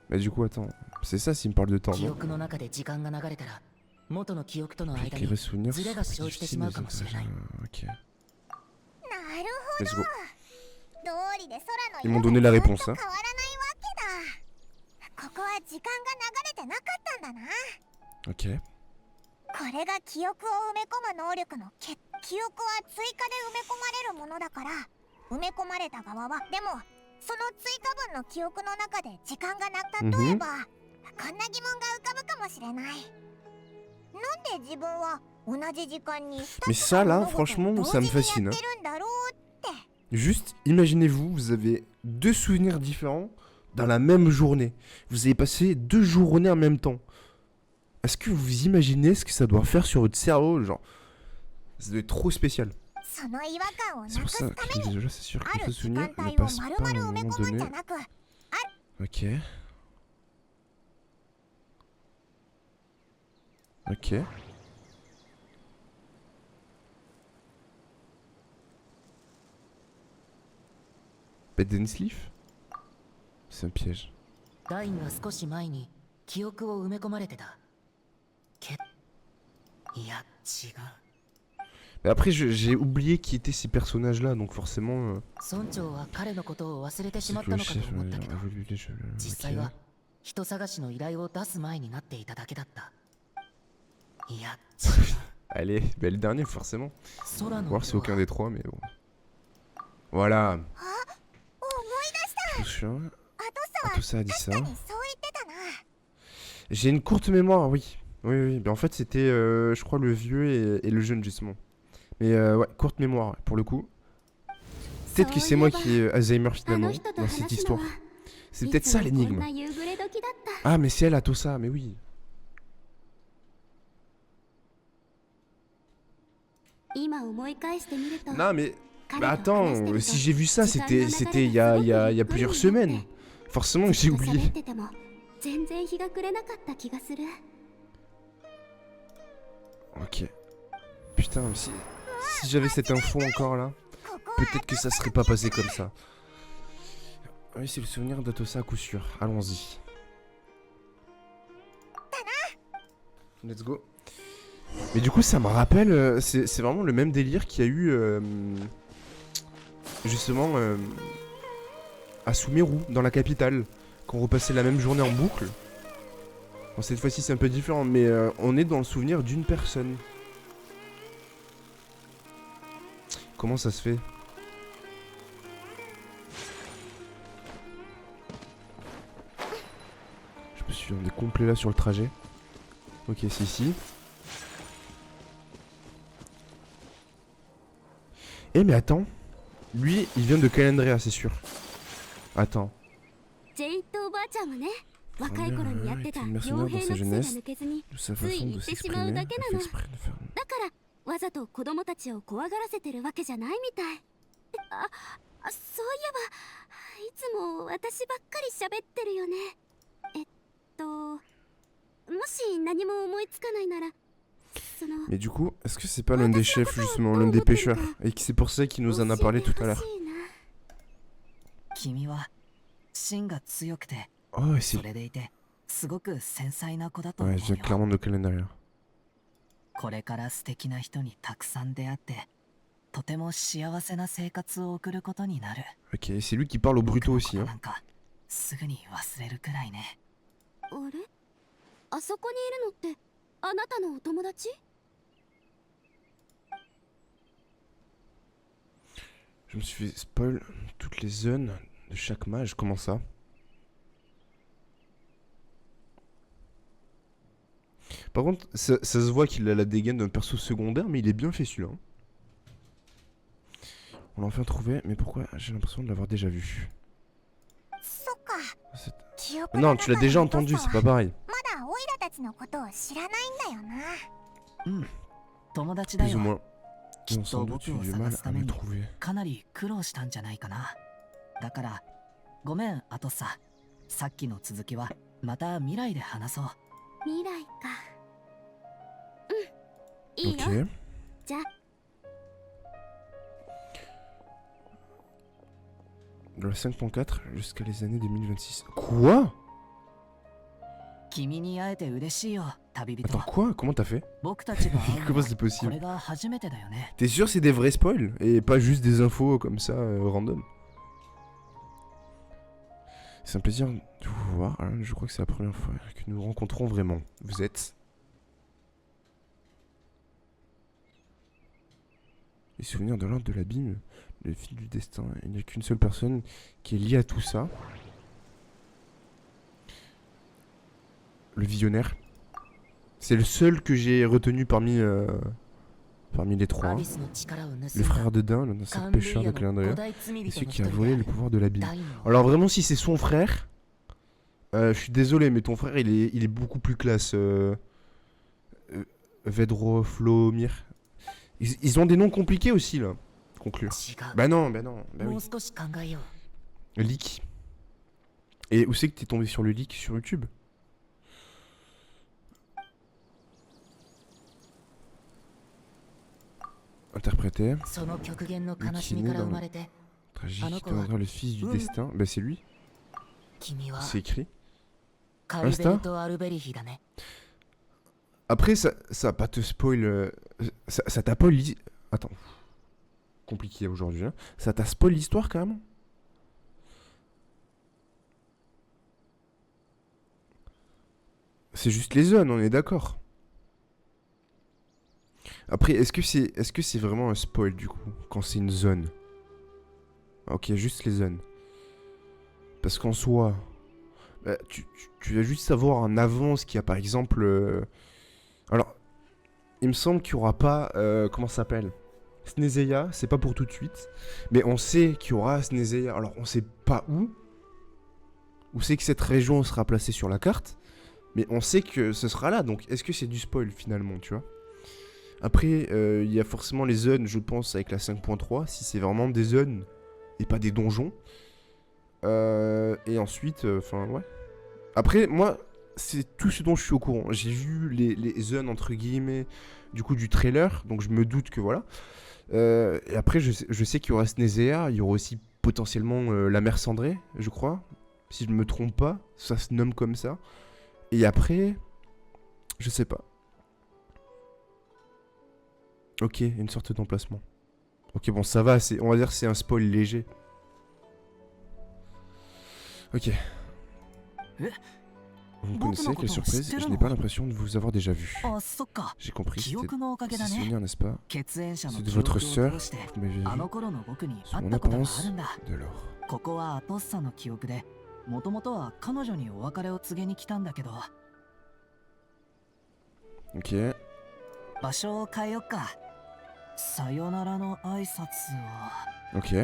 Mais du coup, attends, c'est ça s'il me parle de temps, non? Avec les vrais souvenirs, c'est difficile, mais ok. Let's go. Ils m'ont donné la réponse, hein. Ok. Mais ça là, franchement, ça me fascine. Hein. Juste, imaginez-vous, vous avez deux souvenirs différents dans la même journée. Vous avez passé 2 journées en même temps. Est-ce que vous imaginez ce que ça doit faire sur votre cerveau? Genre, ça doit être trop spécial. C'est pour ça que déjà, c'est sûr que les faux souvenirs ne passent pas à un moment donné. Ok. Ok. Densleaf? C'est un piège. Mais après, j'ai oublié qui étaient ces personnages-là, donc forcément... C'est que le chef a voulu les jeux... Allez, bah le dernier, forcément. Voir si c'est aucun des trois, mais bon. Voilà. Tout ça a dit ça. J'ai une courte mémoire, oui. Oui. Mais en fait, c'était, je crois, le vieux et le jeune, justement. Mais ouais, courte mémoire, pour le coup. Peut-être que c'est moi qui ai Alzheimer, finalement, dans cette histoire. C'est peut-être ça, l'énigme. Ah, mais c'est elle, tout ça, mais oui. Non, mais Bah attends, si j'ai vu ça, c'était il y a plusieurs semaines. Forcément, j'ai oublié. Ok. Putain, si j'avais cette info encore là, peut-être que ça serait pas passé comme ça. Oui, c'est le souvenir d'Atosa à coup sûr. Allons-y. Let's go. Mais du coup, ça me rappelle, c'est vraiment le même délire qu'il y a eu justement à Sumeru, dans la capitale, quand on repassait la même journée en boucle. Bon, cette fois-ci, c'est un peu différent, mais on est dans le souvenir d'une personne. Comment ça se fait? Je me suis rendu complet là sur le trajet. Ok, c'est ici. Eh mais attends, lui il vient de Calandria, c'est sûr. Attends. Était une mercenaire dans sa jeunesse, de sa façon de s'exprimer, elle fait exprès de faire... Mais du coup, est-ce que c'est pas l'un des chefs justement, l'un des pêcheurs, et que c'est pour ça qu'il nous en a parlé tout à l'heure? Oh, et c'est... Ouais, je viens clairement de Calandria. Ok, c'est lui qui parle au Bruto aussi, hein. Je me suis fait spoil toutes les zones de chaque mage, comment ça? Par contre, ça se voit qu'il a la dégaine d'un perso secondaire, mais il est bien fait celui-là. On l'a enfin trouvé, mais pourquoi j'ai l'impression de l'avoir déjà vu? Non, tu l'as déjà entendu, c'est pas pareil. Plus ou moins. Ils ont sans doute eu du mal à me trouver. Ok. De la 5.4 jusqu'à les années 2026. Quoi? Attends, quoi? Comment t'as fait? Comment c'est possible? T'es sûr c'est des vrais spoils? Et pas juste des infos comme ça, random? C'est un plaisir de vous voir. Hein, je crois que c'est la première fois que nous nous rencontrons vraiment. Vous êtes... Les souvenirs de l'ordre de l'abîme, le fil du destin. Il n'y a qu'une seule personne qui est liée à tout ça. Le visionnaire. C'est le seul que j'ai retenu parmi les trois. Le frère de Dain, l'ancien pêcheur de Calandria, et celui qui a volé le pouvoir de l'abîme. Alors vraiment, si c'est son frère, je suis désolé, mais ton frère, il est beaucoup plus classe. Vedro, Flomir. Ils ont des noms compliqués aussi, là. Conclure. Bah non, bah oui. Leak. Et où c'est que t'es tombé sur le leak? Sur YouTube? Interprété. Qui est né dans le tragique qui deviendra le fils du destin. Bah c'est lui. C'est écrit. Insta. Après ça va pas te spoil. Ça t'a pas Attends. Compliqué aujourd'hui. Hein. Ça t'a spoil l'histoire quand même? C'est juste les zones, on est d'accord. Après, est-ce que c'est vraiment un spoil du coup, quand c'est une zone? Ok, juste les zones. Parce qu'en soi, bah, tu vas juste savoir en avance qu'il y a par exemple... Alors, il me semble qu'il n'y aura pas... comment ça s'appelle? Snezeia, c'est pas pour tout de suite. Mais on sait qu'il y aura Snezeia. Alors, on sait pas où. Où c'est que cette région sera placée sur la carte. Mais on sait que ce sera là. Donc, est-ce que c'est du spoil finalement, tu vois? Après, il y a forcément les zones, je pense, avec la 5.3, si c'est vraiment des zones et pas des donjons. Et ensuite, ouais. Après, moi, c'est tout ce dont je suis au courant. J'ai vu les zones, entre guillemets, du coup, du trailer, donc je me doute que voilà. Et après, je sais qu'il y aura Snézéa, il y aura aussi potentiellement la mer cendrée, je crois. Si je ne me trompe pas, ça se nomme comme ça. Et après, je sais pas. Ok, une sorte d'emplacement. Ok, bon, ça va, on va dire que c'est un spoil léger. Ok. Vous me connaissez, quelle surprise, je n'ai pas l'impression de vous avoir déjà vu. J'ai compris, c'était ces souvenirs, n'est-ce pas? C'est de votre sœur, vous m'avez vu, sous mon apparence de l'or. Ok. Ok.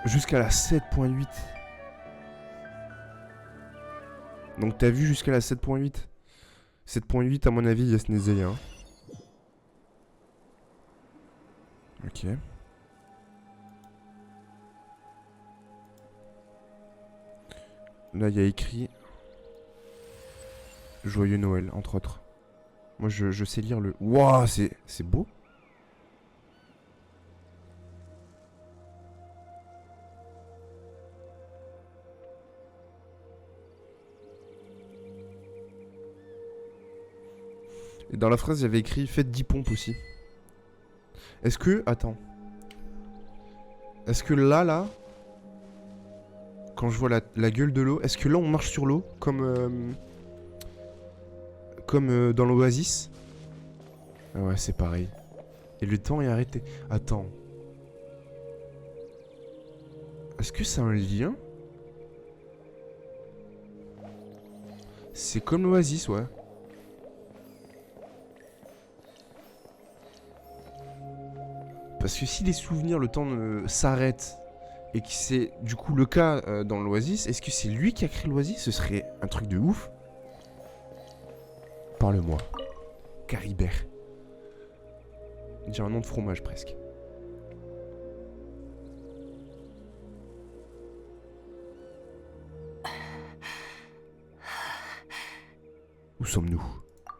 Jusqu'à la 7.8. Donc t'as vu jusqu'à la 7.8. 7.8 à mon avis il y a Snézéa. Ok. Là il y a écrit Joyeux Noël entre autres. Moi je sais lire le... Wouah, c'est beau. Et dans la phrase, il y avait écrit faites 10 pompes aussi. Est-ce que... Attends. Est-ce que là... Quand je vois la gueule de l'eau, est-ce que là on marche sur l'eau comme dans l'Oasis? Ah ouais, c'est pareil. Et le temps est arrêté. Attends. Est-ce que c'est un lien? C'est comme l'Oasis, ouais. Parce que si les souvenirs, le temps s'arrête et que c'est du coup le cas dans l'Oasis, est-ce que c'est lui qui a créé l'Oasis? Ce serait un truc de ouf. Parle-moi. Caribert. J'ai un nom de fromage presque. Où sommes-nous?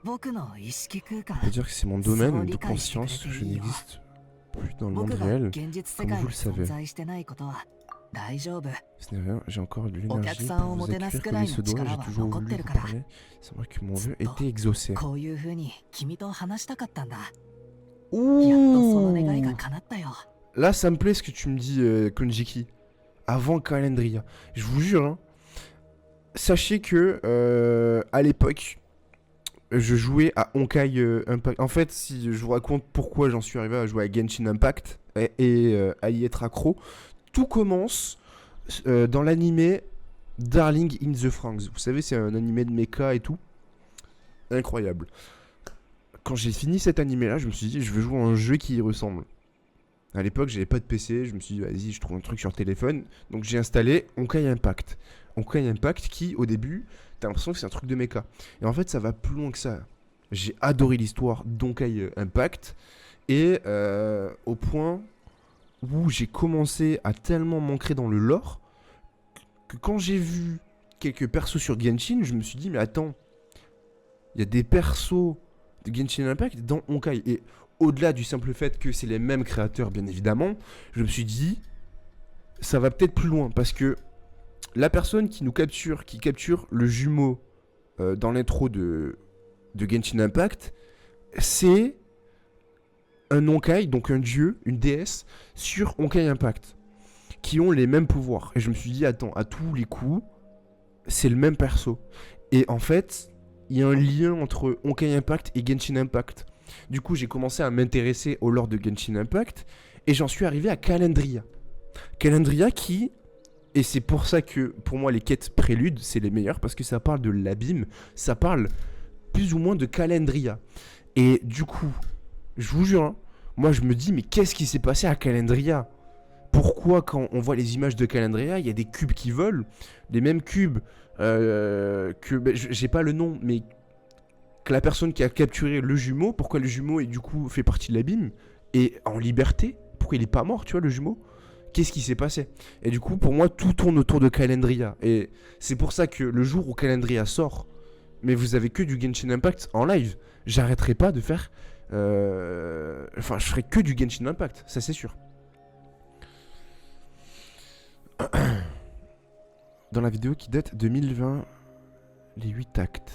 On peut dire que c'est mon domaine de conscience, je n'existe plus dans le monde réel, comme vous le savez. Ce n'est rien, j'ai encore de l'énergie pour vous accueillir comme il se doit, j'ai toujours voulu vous parler, c'est vrai que mon vœu était exaucé. Ouh. Là ça me plaît ce que tu me dis, Konjiki. Avant Calendria. Je vous jure, hein, sachez que à l'époque, je jouais à Honkai Impact. En fait, si je vous raconte pourquoi j'en suis arrivé à jouer à Genshin Impact et à y être accro, tout commence dans l'animé Darling in the Franxx. Vous savez, c'est un animé de mecha et tout. Incroyable. Quand j'ai fini cet animé-là, je me suis dit, je veux jouer à un jeu qui y ressemble. À l'époque, j'avais pas de PC, je me suis dit, vas-y, je trouve un truc sur téléphone. Donc j'ai installé Honkai Impact. Honkai Impact qui, au début, t'as l'impression que c'est un truc de mecha. Et en fait, ça va plus loin que ça. J'ai adoré l'histoire d'Honkai Impact. Et au point où j'ai commencé à tellement m'ancrer dans le lore que quand j'ai vu quelques persos sur Genshin, je me suis dit, mais attends, il y a des persos de Genshin Impact dans Honkai. Et au-delà du simple fait que c'est les mêmes créateurs, bien évidemment, je me suis dit, ça va peut-être plus loin. Parce que la personne qui capture le jumeau dans l'intro de Genshin Impact, c'est un Honkai, donc un dieu, une déesse, sur Honkai Impact, qui ont les mêmes pouvoirs. Et je me suis dit, attends, à tous les coups, c'est le même perso. Et en fait, il y a un lien entre Honkai Impact et Genshin Impact. Du coup, j'ai commencé à m'intéresser au lore de Genshin Impact, et j'en suis arrivé à Calendria. Calendria qui... Et c'est pour ça que, pour moi, les quêtes préludes, c'est les meilleures, parce que ça parle de l'abîme, ça parle plus ou moins de Calendria. Et du coup, je vous jure, hein, moi je me dis, mais qu'est-ce qui s'est passé à Calendria? pourquoi quand on voit les images de Calandria, il y a des cubes qui volent, les mêmes cubes que, j'ai pas le nom, mais que la personne qui a capturé le jumeau, pourquoi le jumeau est du coup fait partie de l'abîme, est en liberté, pourquoi il est pas mort, tu vois, le jumeau? Qu'est-ce qui s'est passé? Et du coup, pour moi, tout tourne autour de Calandria. Et c'est pour ça que le jour où Calandria sort, mais vous avez que du Genshin Impact en live, j'arrêterai pas de faire... Enfin, je ferai que du Genshin Impact, ça c'est sûr. Dans la vidéo qui date 2020, les 8 actes.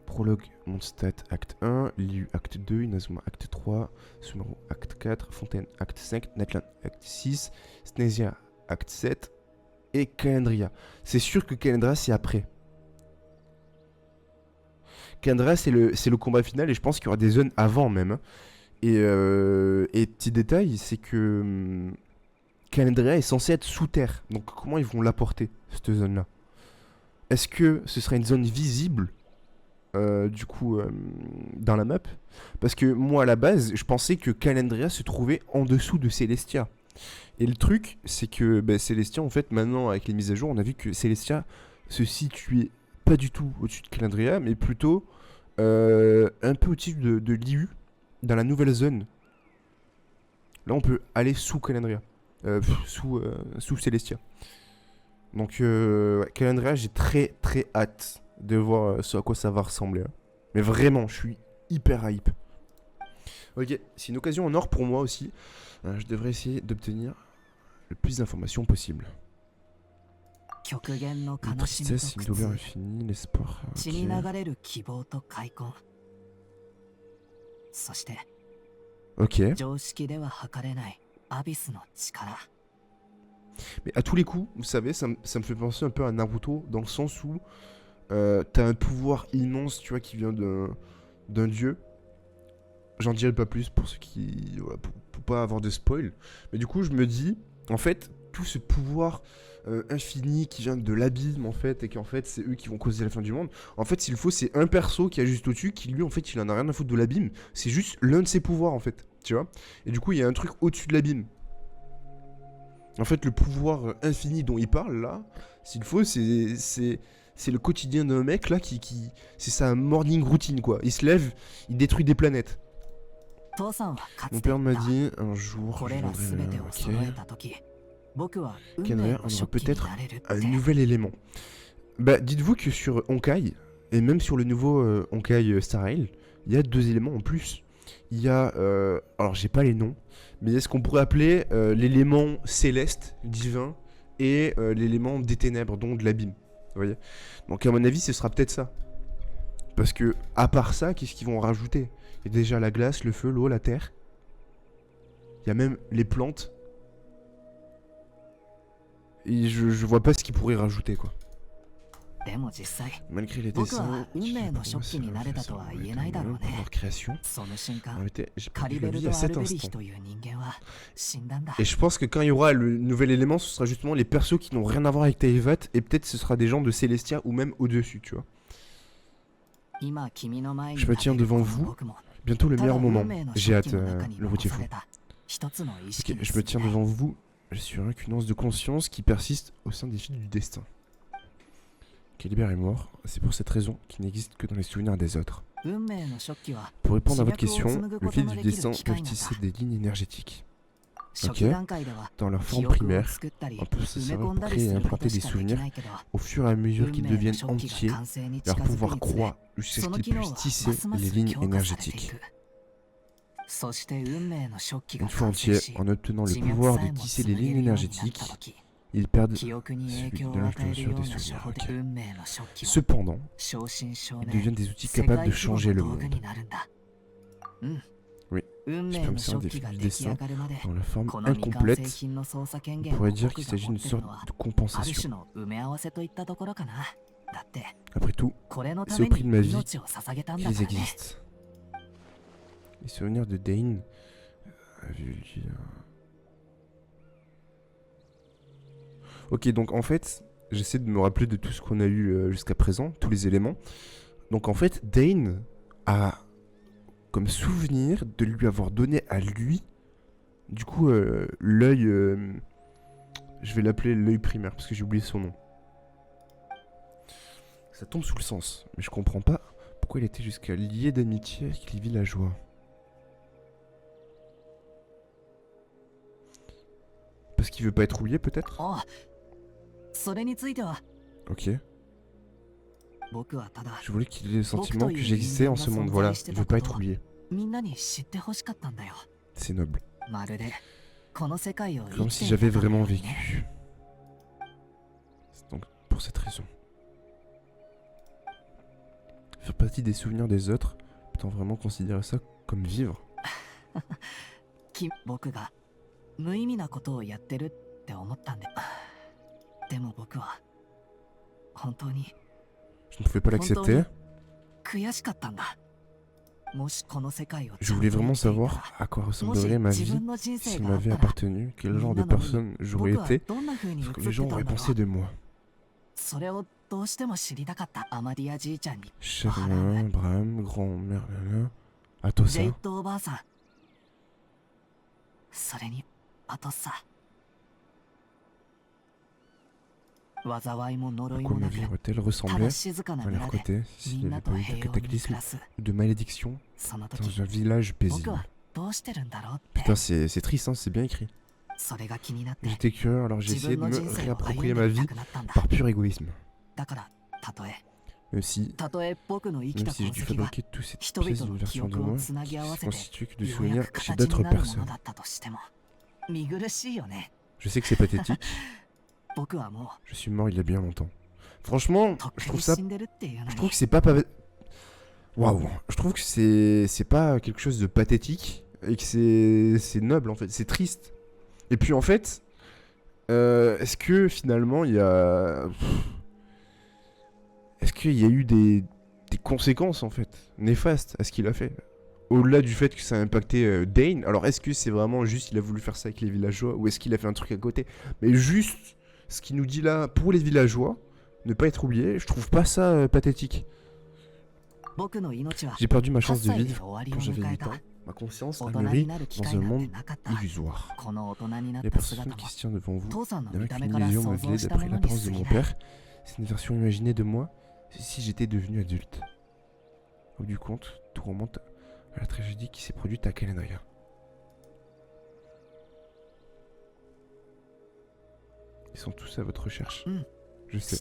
Prologue, Mondstadt, acte 1, Liu, acte 2, Inazuma, acte 3, Sumeru, acte 4, Fontaine, acte 5, Natlan, acte 6, Snesia, acte 7, et Calandria. C'est sûr que Calandria, c'est après. Calandria, c'est le combat final, et je pense qu'il y aura des zones avant même. Et petit détail, c'est que Calandria est censé être sous terre. Donc comment ils vont l'apporter, cette zone-là? Est-ce que ce sera une zone visible du coup dans la map? Parce que moi à la base je pensais que Calandria se trouvait en dessous de Celestia, et le truc c'est que Celestia en fait maintenant avec les mises à jour on a vu que Celestia se situait pas du tout au-dessus de Calandria mais plutôt un peu au-dessus de Liu dans la nouvelle zone. Là on peut aller sous Calandria, sous Celestia. Donc Calandria, j'ai très très hâte de voir ce à quoi ça va ressembler. Mais vraiment, je suis hyper hype. Ok, c'est une occasion en or pour moi aussi. Je devrais essayer d'obtenir le plus d'informations possible. Une tristesse, une douleur infinie, l'espoir. Ok. Mais à tous les coups, vous savez, ça me fait penser un peu à Naruto, dans le sens où t'as un pouvoir immense, tu vois, qui vient d'un dieu. J'en dirai pas plus pour ceux qui... Voilà, pour pas avoir de spoil. Mais du coup, je me dis, en fait, tout ce pouvoir infini qui vient de l'abîme, en fait, et qu'en fait, c'est eux qui vont causer la fin du monde. En fait, s'il faut, c'est un perso qui est juste au-dessus, qui lui, en fait, il en a rien à foutre de l'abîme. C'est juste l'un de ses pouvoirs, en fait, tu vois. Et du coup, il y a un truc au-dessus de l'abîme. En fait, le pouvoir infini dont il parle, là, s'il faut, c'est le quotidien d'un mec, là, qui c'est sa morning routine, quoi. Il se lève, il détruit des planètes. Mon père m'a dit, un jour, je viendrai... Calandria, on aura peut-être un nouvel élément. Bah, dites-vous que sur Honkai, et même sur le nouveau Honkai Star Rail, il y a 2 éléments en plus. Il y a, alors j'ai pas les noms, mais il y a ce qu'on pourrait appeler l'élément céleste, divin, et l'élément des ténèbres, donc de l'abîme. Vous voyez? Donc à mon avis, ce sera peut-être ça. Parce que, à part ça, qu'est-ce qu'ils vont rajouter? Il y a déjà la glace, le feu, l'eau, la terre. Il y a même les plantes. Et je vois pas ce qu'ils pourraient rajouter, quoi. Malgré les dessins, leur création, j'ai perdu la vie à cet instant. Et je pense que quand il y aura le nouvel élément, ce sera justement les persos qui n'ont rien à voir avec Teyvat, et peut-être ce sera des gens de Celestia ou même au-dessus, tu vois. Je me tiens devant vous, bientôt le meilleur moment. J'ai hâte, le routier fou. Ok, je me tiens devant vous, je suis rien qu'une once de conscience qui persiste au sein des fils du destin. Calibert est mort, c'est pour cette raison qu'il n'existe que dans les souvenirs des autres. Pour répondre à votre question, le fil du destin peut tisser des lignes énergétiques. Ok, dans leur forme primaire, on peut se servir pour créer et implanter des souvenirs au fur et à mesure qu'ils deviennent entiers, leur pouvoir croît jusqu'à ce qu'ils puissent tisser les lignes énergétiques. Une fois entiers, en obtenant le pouvoir de tisser les lignes énergétiques, ils perdent celui de l'influence des souvenirs. Okay. Cependant, ils deviennent des outils capables de changer le monde. Oui, je peux me servir des fils du destin dans la forme incomplète. On pourrait dire qu'il s'agit d'une sorte de compensation. Après tout, c'est au prix de ma vie qu'ils existent. Les souvenirs de Dane Ok, donc en fait, j'essaie de me rappeler de tout ce qu'on a eu jusqu'à présent, tous les éléments. Donc en fait, Dane a comme souvenir de lui avoir donné à lui, du coup, l'œil Je vais l'appeler l'œil primaire parce que j'ai oublié son nom. Ça tombe sous le sens, mais je comprends pas pourquoi il était jusqu'à lier d'amitié avec les villageois. Parce qu'il veut pas être oublié peut-être? Ok. Je voulais qu'il ait le sentiment que j'existais en ce monde, voilà. Il veut pas être oublié. C'est noble. Comme si j'avais vraiment vécu. C'est donc pour cette raison. Faire partie des souvenirs des autres, peut-on vraiment considérer ça comme vivre? Je ne pouvais pas l'accepter. Je voulais vraiment savoir à quoi ressemblerait ma vie s'il m'avait appartenu, quel genre de personne j'aurais été, ce que les gens auraient pensé de moi. Charmin, Bram, grand-mère, Atossa. À quoi ma vie aurait-elle ressemblé à leur côté s'il n'y avait pas eu de cataclysme ou de malédiction dans un village paisible? Putain, c'est triste, hein, c'est bien écrit. J'étais curieux, alors j'ai essayé de me réapproprier ma vie par pur égoïsme. Même si j'ai dû fabriquer toutes ces pièces d'une version de moi qui se constitue que de souvenirs chez d'autres personnes. Je sais que c'est pathétique. Je suis mort il y a bien longtemps. Franchement, je trouve que c'est pas... Waouh. Je trouve que c'est pas quelque chose de pathétique et que c'est noble en fait. C'est triste. Et puis en fait, est-ce que finalement il y a... Est-ce qu'il y a eu des conséquences en fait néfastes à ce qu'il a fait? Au-delà du fait que ça a impacté Dane, alors est-ce que c'est vraiment juste il a voulu faire ça avec les villageois ou est-ce qu'il a fait un truc à côté? Mais juste ce qu'il nous dit là pour les villageois, ne pas être oublié, je trouve pas ça pathétique. J'ai perdu ma chance de vivre quand j'avais 8 ans. Ma conscience a mûri dans un monde illusoire. Les personnes qui se tiennent devant vous, avec une illusion modelée d'après l'apparence de mon père, c'est une version imaginée de moi si j'étais devenu adulte. Au bout du compte, tout remonte à la tragédie qui s'est produite à Kalenria. Ils sont tous à votre recherche. Je sais.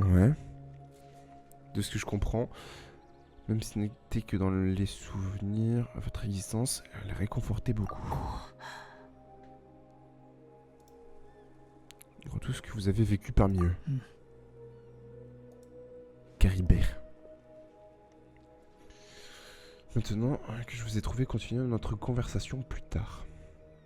Ouais. De ce que je comprends, même si ce n'était que dans les souvenirs, votre existence, elle réconfortait beaucoup. Pour tout ce que vous avez vécu parmi eux. Caribert. Maintenant que je vous ai trouvé, continuons notre conversation plus tard.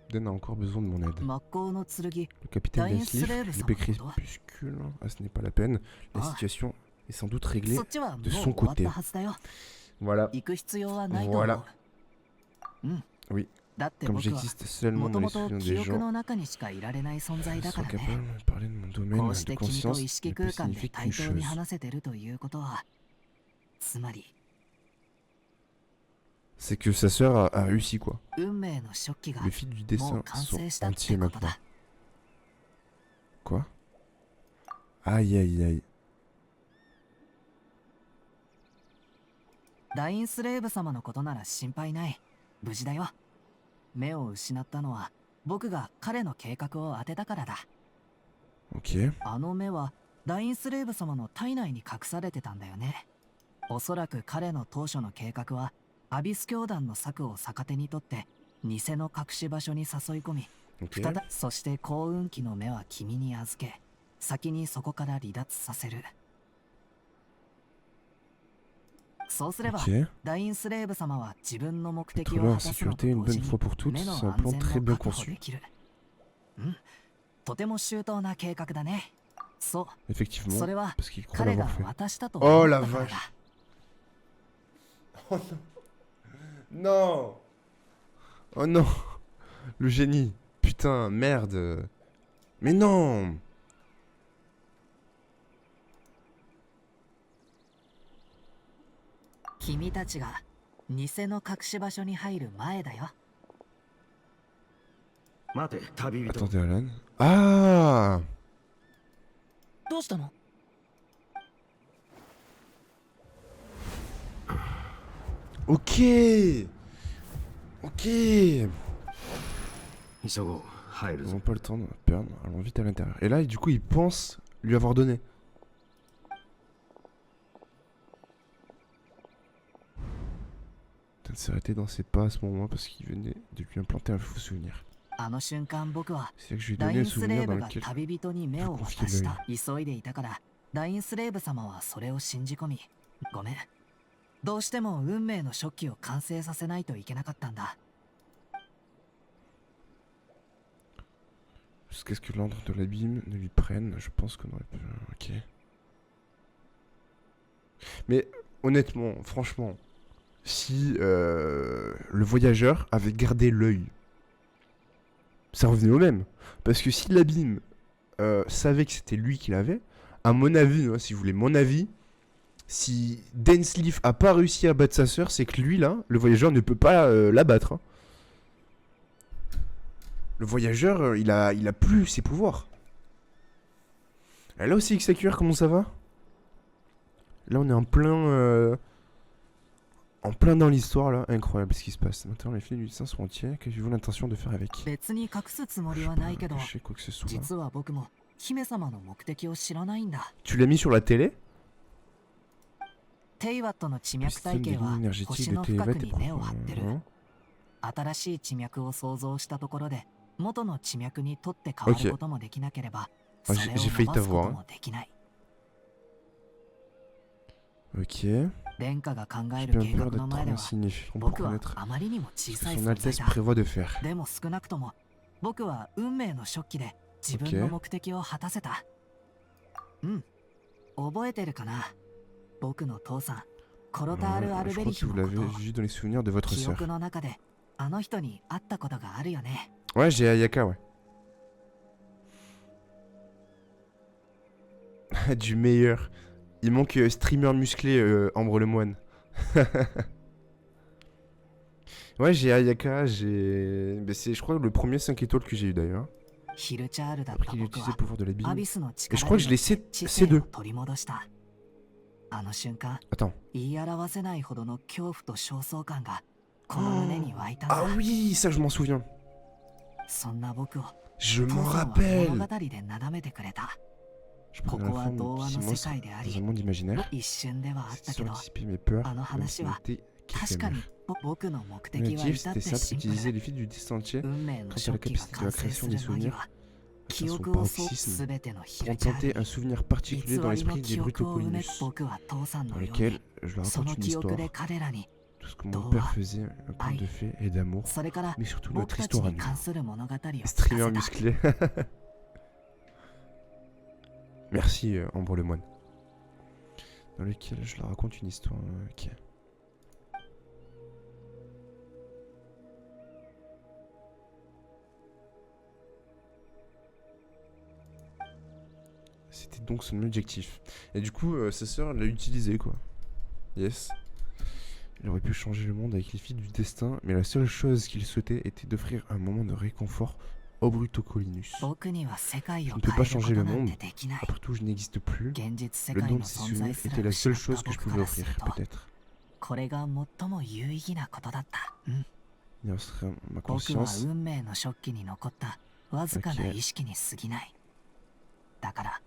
Den a encore besoin de mon aide. Le capitaine Densleif, l'épée crépuscule, ce n'est pas la peine. La situation est sans doute réglée de son côté. Voilà. Voilà. Oui. Comme j'existe seulement dans les souvenirs des gens, sois capable de parler de mon domaine de conscience ne peut signifier qu'une chose. C'est que sa sœur a réussi quoi. Les fils du dessin sont entiers maintenant. Quoi? Aïe aïe aïe. Ok. あの目はダインスレーブ様の体内に隠されてたんだよね。おそらく彼の当初の計画はアビス教団の策を逆手にとって偽の隠し場所に誘い込み、そして幸運期の目は君に預け、先にそこから離脱させる。そうすれば、ダインスレーブ様は自分の目的を果たすのと同時に目の安全も確保できる。とても周到な計画だね。そう。それは彼が渡したと思ったからだ。Oh non. Oh non. Le génie. Putain, merde. Mais non. 君たちが偽の隠し場所に入る前だよ。待て、旅人。 Attendez, Alan. Ah! どうしたの？ Ok! Ok! 急ごう、入る Nous ぞ。 n'avons pas le temps de perdre, allons vite à l'intérieur. Et là, du coup, il pense lui avoir donné. Peut-être s'arrêter dans ses pas à ce moment parce qu'il venait de lui implanter un faux souvenir. あの瞬間僕は C'est là que je lui ai ダ donné イ un ンスレ souvenir ー dans ブが lequel 旅人に目を渡した。急いでいたからダインスレーブ様はそれを信じ込み、ごめん。どうしても運命の食器を完成させないといけなかったんだ。 jusqu'à ce que l'ordre de l'abîme ne lui prenne, je pense qu'on aurait pu... Ok. Mais honnêtement, franchement, si le voyageur avait gardé l'œil, ça revenait au même. Parce que si l'abîme savait que c'était lui qui l'avait, à mon avis, hein, si vous voulez mon avis, si Densleif a pas réussi à battre sa sœur, c'est que lui là, le voyageur ne peut pas la battre. Hein. Le voyageur, il a plus ses pouvoirs. Et là aussi, XQR, comment ça va? Là, on est en plein dans l'histoire, là. Incroyable ce qui se passe. Maintenant, les filles du destin sont entiers. Qu'avez-vous l'intention de faire avec? Je sais quoi que ce soit. Tu l'as mis sur la télé? Le système de ligne énergétique de Teyvat est profond. 新しい地脈を想像したところで元の地脈に取って変わることもできなければ、それを伸ばすこともできない。Ok. 殿下が考え J'ai る bien 計画 peur の前で d'être は insignifiant 僕 pour は connaître あまりにも ce 小 que さい son 存在 Altesse だ。 prévoit de faire. でも少なくとも僕は運命の食器で自分の目的を果たせた。うん。覚えてるかな？僕の父さん、コロタール・アル Je ベ crois リ que ヒ vous のこ l'avez とを vu dans les souvenirs de votre 記 sœur. 憶の中であの人に会ったことがあるよね。 Ouais, j'ai Ayaka, ouais. Du meilleur. Il manque streamer musclé, Ambre le moine. Ouais, j'ai Ayaka, j'ai... Ben, c'est, je crois, le premier 5 étoiles que j'ai eu d'ailleurs. ヒルチャールだっ Après た qu'il ait 僕 utilisé は le pouvoir de l'abîme. アビスの Et 力 je crois que je l'ai 知性を C2. 取り戻した。あの瞬間 Attends. 言い表せないほどの恐怖と焦燥感がこの胸に湧いたんだ。 Ah oui, ça je m'en souviens. そんな僕を Je 父 m'en さんは物 rappelle. 語でなだめてくれた。 Je prenais la Pourquoi forme de Doa petits no monstres Sekai de Ari. dans un monde imaginaire. 一瞬ではあったけ Histoire ど、 de dissiper mes peurs, Ah non, même si ce Hanashi wa n'était 確かに qu'éphémère. 僕の目 Mon 的は objectif 至っ c'était て simple, シンプル。 utiliser les fils du destin entier 運命の quant à la 食器が capacité de 完 la 成 création す des る間 souvenirs 際、 atteint 記 son 憶をそう paroxysme すべてのヒ pour ルチャー implanter ル un souvenir 偽 particulier dans りの l'esprit des 記憶を埋め Brutocolinus 僕は父さん dans のように lequel je leur その raconte une 記憶 histoire, で彼らに tout ce que mon Doa, père faisait, un conte Ai, de fées et d'amour, それから mais surtout 僕 notre たち histoire à に nous. 関する物語を聞か Streamer せた。 musclé. Merci Ambre le moine. Dans lequel je leur raconte une histoire. Ok. C'était donc son objectif. Et du coup, sa sœur l'a utilisé quoi. Yes. Il aurait pu changer le monde avec les fils du destin, mais la seule chose qu'il souhaitait était d'offrir un moment de réconfort au Brutocolinus. 僕には世界 Je を ne peux 変 pas えるこ changer と le なん monde. てできない。 Après tout, je n'existe plus. 現実世 Le 界 don の de ces 存在 souvenirs すら était la 失 seule った chose que je 僕か pouvais らす offrir, ると、 peut-être. これが最も有意義なことだった。うん。 Il en serait ma 僕は conscience. 運命の食器に残ったわずかな意識に過ぎない。だから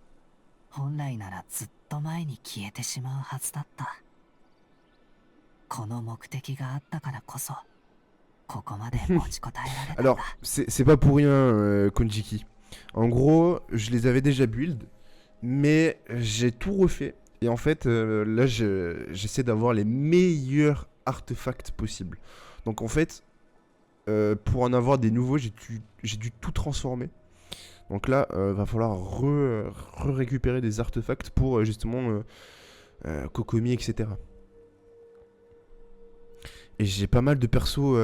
本来ならずっと前に消えてしまうはずだった。この目的があったからこそここまで持ちこたえられたんだ。 Alors, c'est pas pour rien, Konjiki. En gros, je les avais déjà build, mais j'ai tout refait. Et en fait, là, j'essaie d'avoir les meilleurs artefacts possibles. Donc en fait, pour en avoir des nouveaux, j'ai dû tout transformer. Donc là, va falloir récupérer des artefacts pour justement Kokomi, etc. Et j'ai pas mal de persos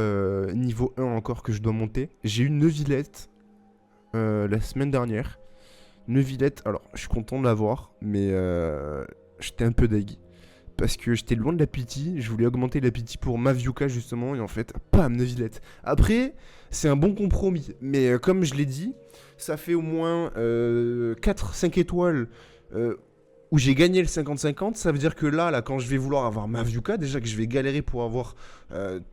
niveau 1 encore que je dois monter. J'ai eu Neuvillette la semaine dernière. Neuvillette, alors je suis content de l'avoir, mais j'étais un peu deg. Parce que j'étais loin de la pity, je voulais augmenter la pity pour Maviuka justement, et en fait, pam, 9 Villette. Après, c'est un bon compromis, mais comme je l'ai dit, ça fait au moins 4-5 étoiles où j'ai gagné le 50-50, ça veut dire que là, quand je vais vouloir avoir Maviuka, déjà que je vais galérer pour avoir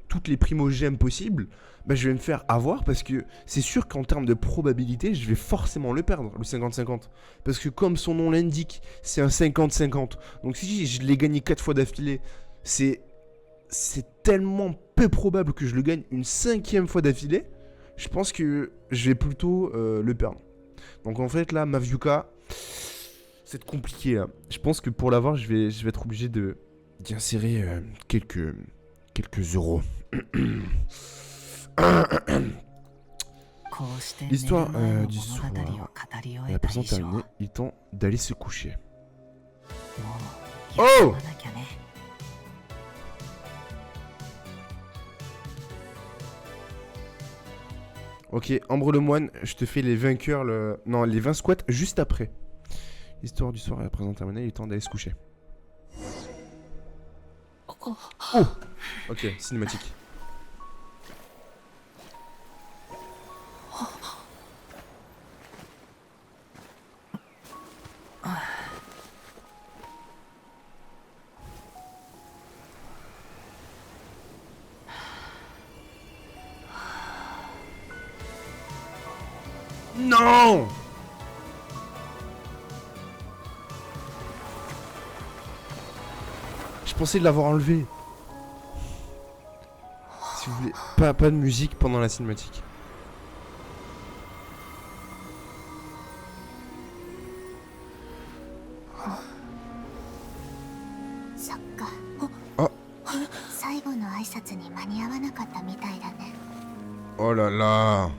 toutes les primogèmes possibles, bah, je vais me faire avoir parce que c'est sûr qu'en termes de probabilité, je vais forcément le perdre, le 50-50. Parce que comme son nom l'indique, c'est un 50-50. Donc si je l'ai gagné 4 fois d'affilée, c'est tellement peu probable que je le gagne une 5e fois d'affilée, je pense que je vais plutôt le perdre. Donc en fait là, Maviuka, c'est compliqué là. Je pense que pour l'avoir, je vais être obligé d'y insérer quelques euros. L'histoire du soir est à présent terminée. Il est temps d'aller se coucher. Oh! Ok, Ambre le moine, je te fais les vainqueurs, non, les 20 squats juste après. L'histoire du soir est à présent terminée, il est temps d'aller se coucher. Oh! Ok, cinématique. Non! Je pensais l'avoir enlevé. Si vous voulez, pas de musique pendant la cinématique. Oh là là.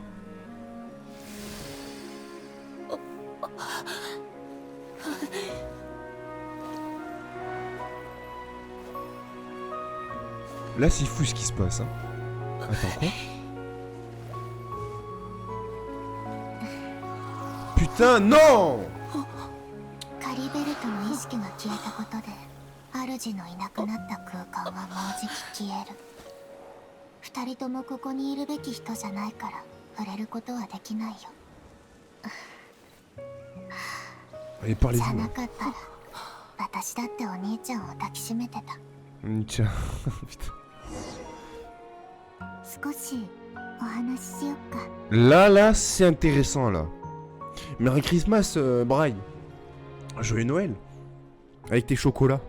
Là, c'est fou ce qui se passe. Hein. Attends, quoi? Putain, non! カリベルトの意識が消えたことで、主のいなくなった空間はもうじき消える。二人ともここにいるべき人じゃないから触れることはできないよ。じゃなかったら、私だってお兄ちゃんを抱きしめてた。お兄ちゃん、少しお話ししよっか。Là, c'est intéressant, là. Merry Christmas, Braille. Joyeux Noël. Avec tes chocolats.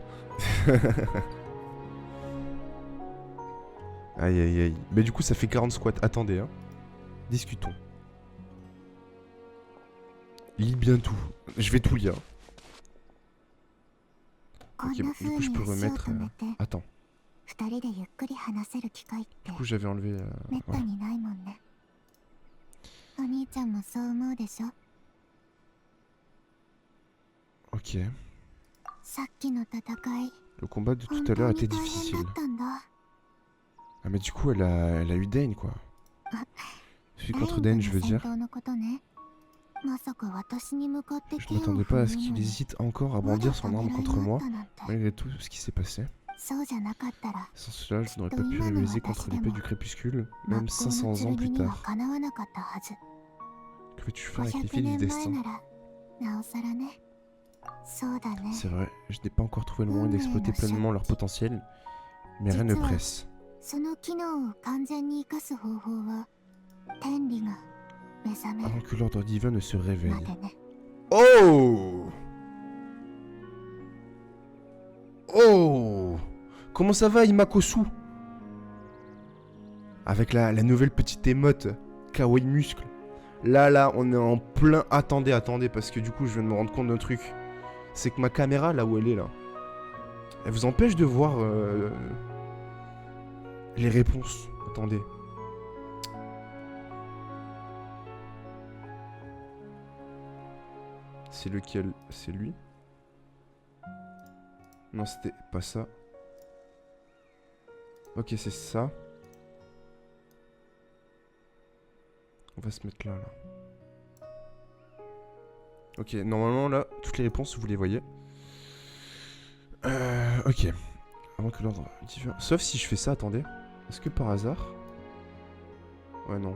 Aïe, aïe, aïe. Mais du coup, ça fait 40 squats. Attendez, hein. Discutons. Lis bien tout. Je vais tout lire. Ok, du coup, je peux remettre... Attends. Du coup, j'avais enlevé... Voilà. Ok. Le combat de tout à l'heure était difficile. Ah mais du coup elle a eu Dane quoi. Celui contre Dane je veux dire. Je m'attendais pas à ce qu'il hésite encore à brandir son arme contre moi, malgré tout ce qui s'est passé. Sans cela je n'aurais pas pu rivaliser contre l'épée du crépuscule, même 500 ans plus tard. Que veux-tu faire avec les filles du destin? C'est vrai, je n'ai pas encore trouvé le moyen d'exploiter pleinement leur potentiel, mais rien ne presse. Avant que l'ordre divin ne se réveille. Oh! Oh! Comment ça va, Imakosu? Avec la nouvelle petite émote, kawaii muscle. Là, on est en plein... Attendez, parce que du coup, je viens de me rendre compte d'un truc. C'est que ma caméra, là où elle est, là, elle vous empêche de voir les réponses. Attendez. C'est lequel? C'est lui? Non, c'était pas ça. Ok, c'est ça. On va se mettre là. Ok, normalement là, toutes les réponses, vous les voyez. Ok. Avant que l'ordre... Sauf si je fais ça, attendez. Est-ce que par hasard... Ouais, non.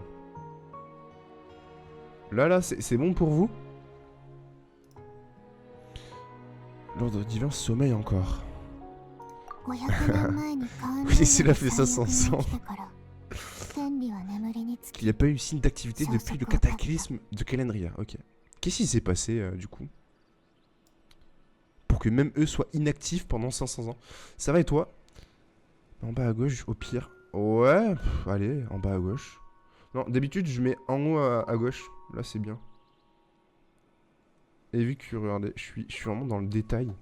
Là, c'est bon pour vous? L'ordre divin sommeille encore. Oui, cela fait 500 ans. Qu'il n'y a pas eu signe d'activité depuis le cataclysme de Calendria. Ok. Qu'est-ce qui s'est passé, du coup? Pour que même eux soient inactifs pendant 500 ans. Ça va et toi? En bas à gauche, au pire. Ouais, allez, en bas à gauche. Non, d'habitude, je mets en haut à gauche. Là, c'est bien. Et vu que, regardez, je suis vraiment dans le détail.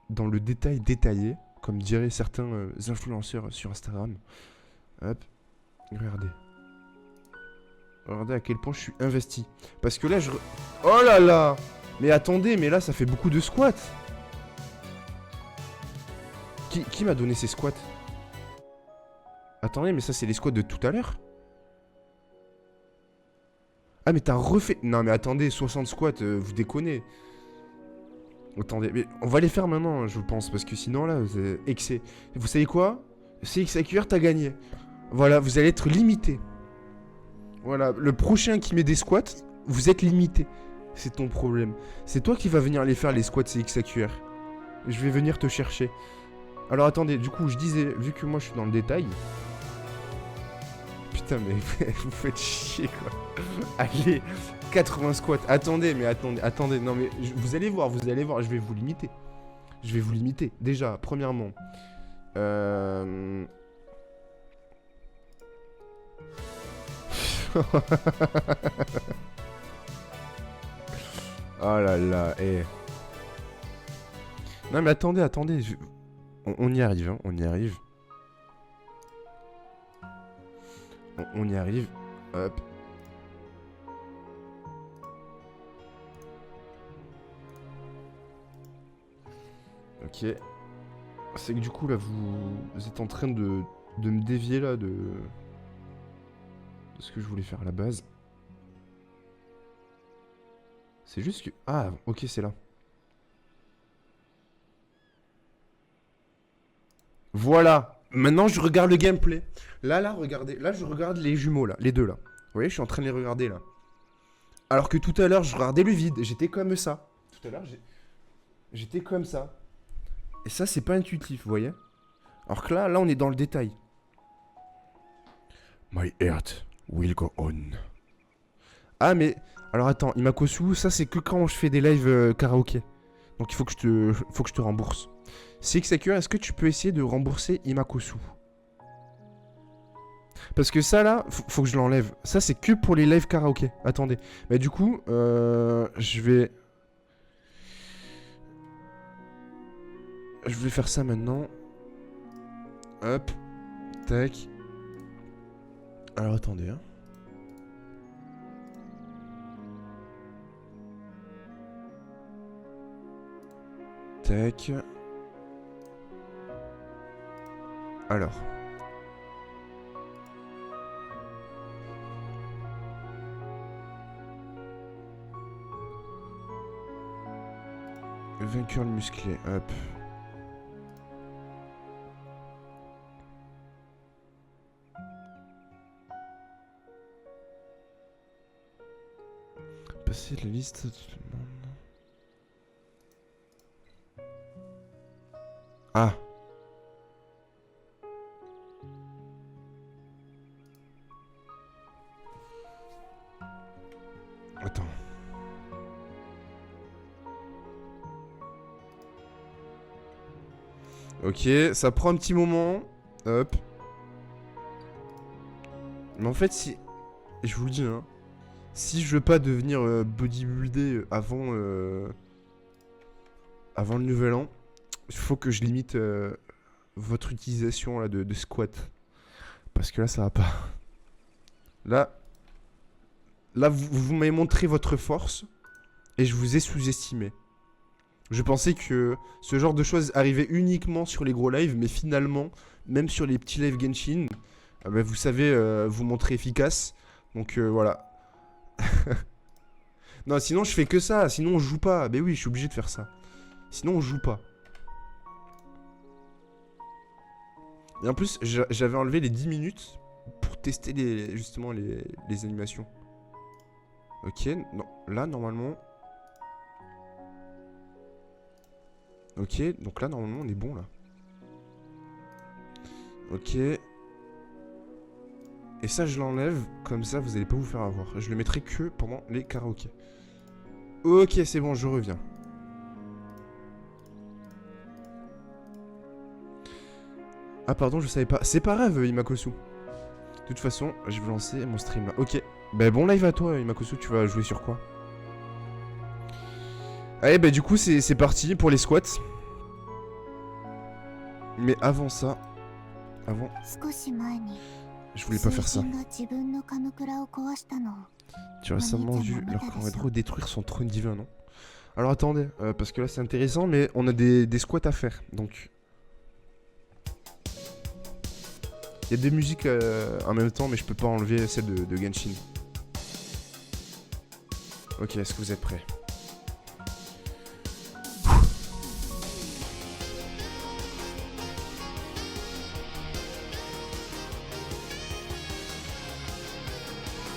Dans le détail détaillé, comme diraient certains influenceurs sur Instagram. Hop, regardez. Regardez à quel point je suis investi. Parce que là, oh là là! Mais attendez, mais là, ça fait beaucoup de squats. Qui m'a donné ces squats? Attendez, mais ça, c'est les squats de tout à l'heure? Ah, mais t'as refait... Non, mais attendez, 60 squats, vous déconnez. Attendez, mais on va les faire maintenant, je pense, parce que sinon, là, c'est excès. Vous savez quoi? CXAQR, t'as gagné. Voilà, vous allez être limité. Voilà, le prochain qui met des squats, vous êtes limité. C'est ton problème. C'est toi qui vas venir les faire, les squats CXAQR. Je vais venir te chercher. Alors attendez, du coup, je disais, vu que moi je suis dans le détail... Putain, mais vous faites chier, quoi. Allez, 80 squats. Attendez, mais attendez. Non, mais vous allez voir, je vais vous limiter. Je vais vous limiter. Déjà, premièrement... Oh là là, Non mais attendez, on y arrive, hein, on y arrive. On y arrive, hop. Ok. C'est que du coup là, vous êtes en train de me dévier là de ce que je voulais faire à la base. C'est juste que... Ah, ok, c'est là. Voilà. Maintenant, je regarde le gameplay. Là, regardez. Là, je regarde les jumeaux, là. Les deux, là. Vous voyez, je suis en train de les regarder, là. Alors que tout à l'heure, je regardais le vide. J'étais comme ça. Tout à l'heure, j'étais comme ça. Et ça, c'est pas intuitif, vous voyez. Alors que là, on est dans le détail. My heart will go on. Ah, mais... Alors attends, Imakosu, ça c'est que quand je fais des lives karaoké. Donc il faut que je te rembourse. CXAQR, est-ce que tu peux essayer de rembourser Imakosu? Parce que ça là, faut que je l'enlève. Ça c'est que pour les lives karaoké. Attendez. Bah du coup, je vais faire ça maintenant. Hop. Tac. Alors attendez, hein. Tac. Alors. Vainqueur le musclé, hop. Passer la liste de tout le monde. Ah. Attends. Ok, ça prend un petit moment. Hop. Mais en fait, si... Je vous le dis, hein. Si je veux pas devenir bodybuildé avant le nouvel an, il faut que je limite votre utilisation là, de squat. Parce que là, ça va pas. Là vous m'avez montré votre force et je vous ai sous-estimé. Je pensais que ce genre de choses arrivait uniquement sur les gros lives, mais finalement, même sur les petits lives Genshin, bah, vous savez vous montrer efficace. Donc voilà. Non, sinon je fais que ça, sinon je joue pas. Mais oui, je suis obligé de faire ça. Sinon on joue pas. Et en plus, j'avais enlevé les 10 minutes pour tester justement les animations. Ok, non, là normalement... Ok, donc là normalement on est bon là. Ok. Et ça je l'enlève, comme ça vous allez pas vous faire avoir. Je le mettrai que pendant les karaokés. Ok, c'est bon, je reviens. Ah pardon, je savais pas. C'est pas grave, Imakosu. De toute façon, je vais lancer mon stream là. Ok. Bah bon live à toi, Imakosu, tu vas jouer sur quoi? Allez, bah du coup, c'est parti pour les squats. Mais avant ça... Avant... Je voulais pas faire ça. Tu as récemment vu leur grand héros détruire son trône divin, non? Alors attendez, parce que là c'est intéressant, mais on a des squats à faire, donc... Il y a des musiques en même temps, mais je peux pas enlever celle de Genshin. Ok, est-ce que vous êtes prêts?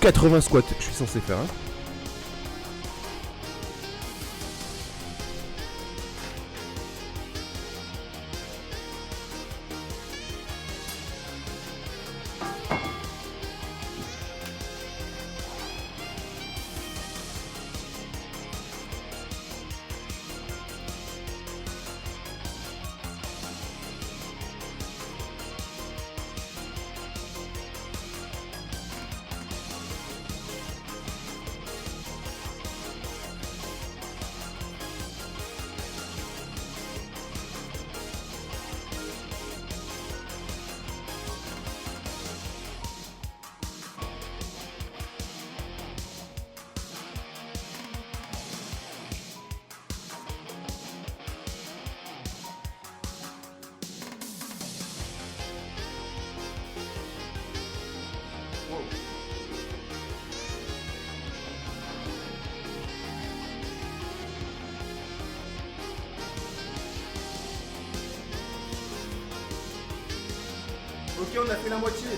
« 80 squats, je suis censé faire, hein. Ok, on a fait la moitié.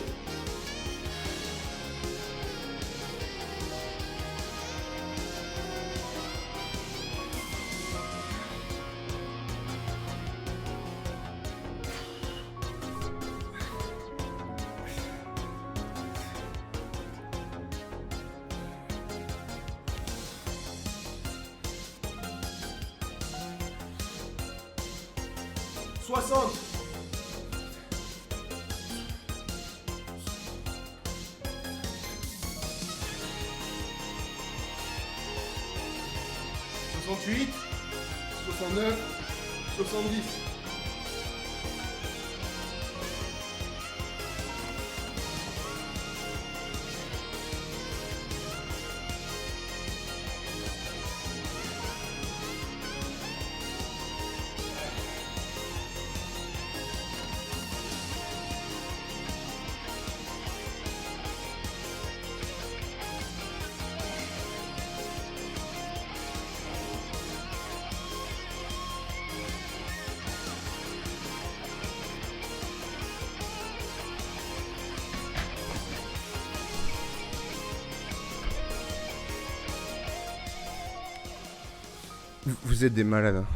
Vous êtes des malades. Hein.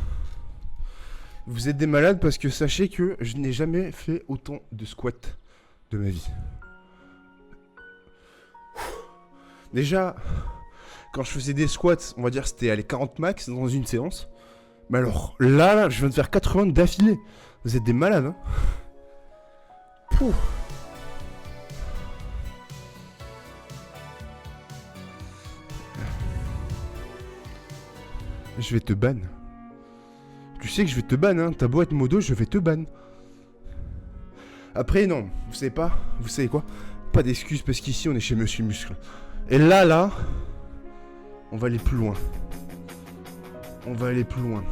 Vous êtes des malades parce que sachez que je n'ai jamais fait autant de squats de ma vie. Déjà, quand je faisais des squats, on va dire c'était les 40 max dans une séance. Mais alors là, je viens de faire 80 d'affilée. Vous êtes des malades. Hein. Pouh. Je vais te ban. Tu sais que je vais te ban, hein. T'as beau être modo, je vais te ban. Après, non. Vous savez pas? Vous savez quoi? Pas d'excuses parce qu'ici, on est chez Monsieur Muscle. Et là... On va aller plus loin. On va aller plus loin.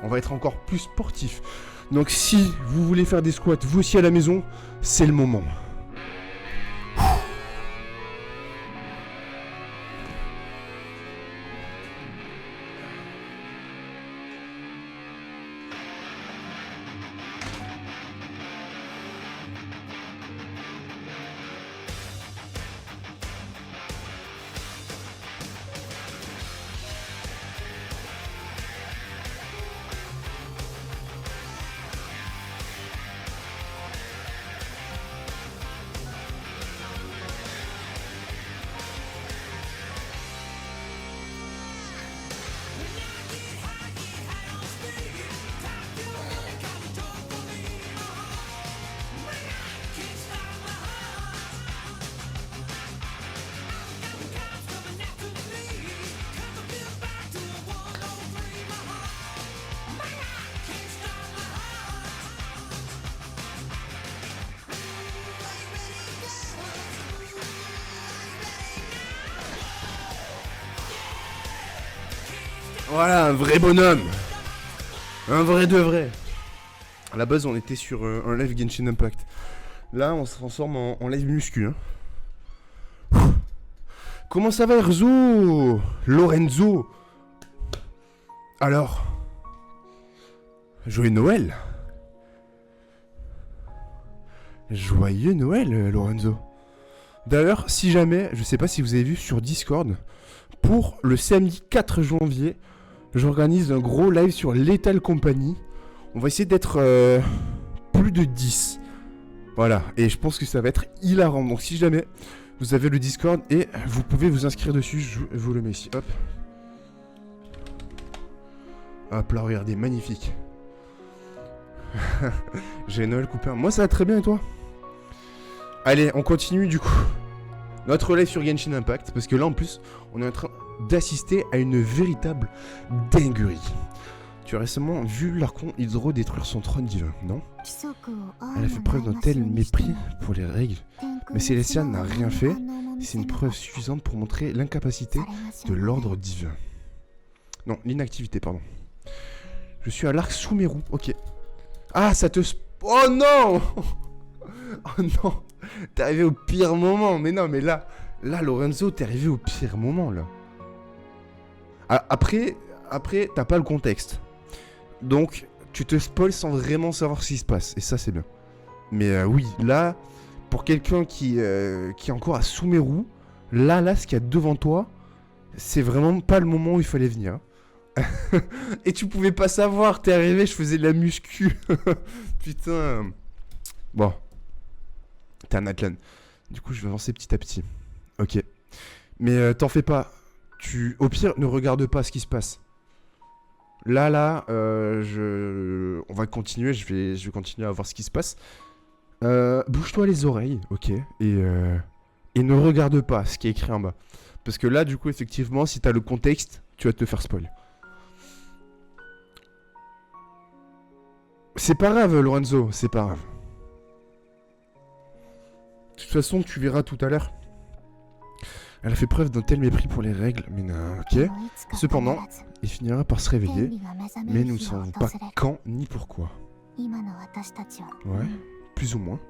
On va être encore plus sportif. Donc si vous voulez faire des squats, vous aussi à la maison, c'est le moment. Voilà, un vrai bonhomme. Un vrai de vrai. À la base, on était sur un live Genshin Impact. Là, on se transforme en live muscu. Hein. Comment ça va, Erzo? Lorenzo? Alors? Joyeux Noël? Joyeux Noël, Lorenzo. D'ailleurs, si jamais, je sais pas si vous avez vu sur Discord, pour le samedi 4 janvier, j'organise un gros live sur Lethal Company. On va essayer d'être plus de 10. Voilà, et je pense que ça va être hilarant. Donc si jamais vous avez le Discord, et vous pouvez vous inscrire dessus, je vous le mets ici. Hop. Hop là, regardez, magnifique. J'ai Noël Cooper. Moi ça va très bien et toi? Allez, on continue du coup notre live sur Genshin Impact, parce que là en plus on est en train d'assister à une véritable dinguerie. Tu as récemment vu l'Archon Hydro détruire son trône divin, non? Elle a fait preuve d'un tel mépris pour les règles, mais Célestia n'a rien fait. C'est une preuve suffisante pour montrer l'incapacité de l'ordre divin. Non, l'inactivité, pardon. Je suis à l'arc Sumeru, ok. Ah, ça te... Oh non. Oh non. T'es arrivé au pire moment. Mais non, mais là, Lorenzo, t'es arrivé au pire moment, là. Après, t'as pas le contexte. Donc, tu te spoil sans vraiment savoir ce qui se passe. Et ça, c'est bien. Mais oui, là, pour quelqu'un qui est encore à Sumeru, là, ce qu'il y a devant toi, c'est vraiment pas le moment où il fallait venir. Et tu pouvais pas savoir, t'es arrivé, je faisais de la muscu. Putain. Bon. T'es un Atlan. Du coup, je vais avancer petit à petit. Ok. Mais t'en fais pas. Au pire, ne regarde pas ce qui se passe. Là, on va continuer, je vais continuer à voir ce qui se passe. Bouge-toi les oreilles, ok. Et ne regarde pas ce qui est écrit en bas. Parce que là, du coup, effectivement, si t'as le contexte, tu vas te faire spoil. C'est pas grave, Lorenzo, c'est pas grave. De toute façon, tu verras tout à l'heure. Elle a fait preuve d'un tel mépris pour les règles, mais non, ok. Cependant, il finira par se réveiller, mais nous ne savons pas quand ni pourquoi. Ouais, plus ou moins.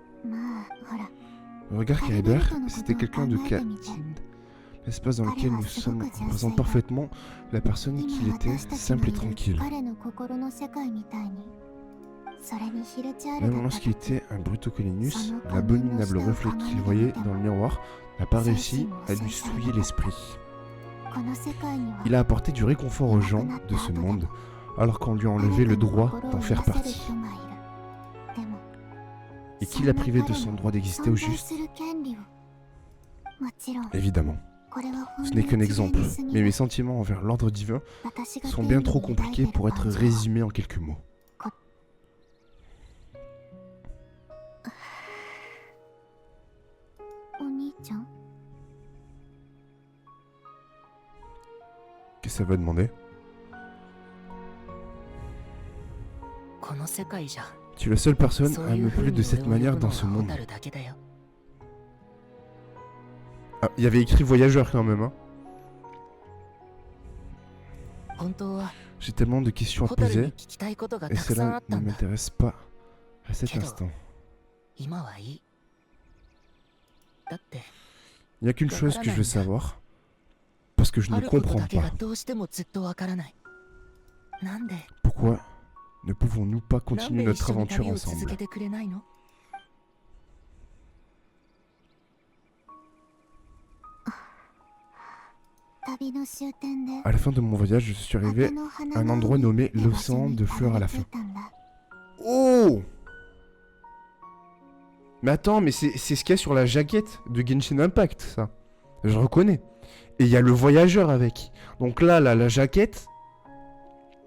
Regarde Caribert, c'était quelqu'un de timide. L'espace dans lequel nous sommes représente parfaitement la personne qu'il était, simple et tranquille. Même lorsqu'il était un Brutocolinus, l'abominable reflet qu'il voyait dans le miroir n'a pas réussi à lui souiller l'esprit. Il a apporté du réconfort aux gens de ce monde, alors qu'on lui a enlevé le droit d'en faire partie. Et qui l'a privé de son droit d'exister au juste? Évidemment. Ce n'est qu'un exemple, mais mes sentiments envers l'ordre divin sont bien trop compliqués pour être résumés en quelques mots. Qu'est-ce que ça va demander? Tu es la seule personne à me plaire de cette manière dans ce monde. Ah, il y avait écrit voyageur quand même, hein. J'ai tellement de questions à te poser, et cela ne m'intéresse pas à cet instant. Il n'y a qu'une chose que je veux savoir, parce que je ne comprends pas. Pourquoi ne pouvons-nous pas continuer notre aventure ensemble? À la fin de mon voyage, je suis arrivé à un endroit nommé l'océan de fleurs à la fin. Oh! Mais attends, mais c'est ce qu'il y a sur la jaquette de Genshin Impact, ça. Je reconnais. Et il y a le voyageur avec. Donc là, la jaquette,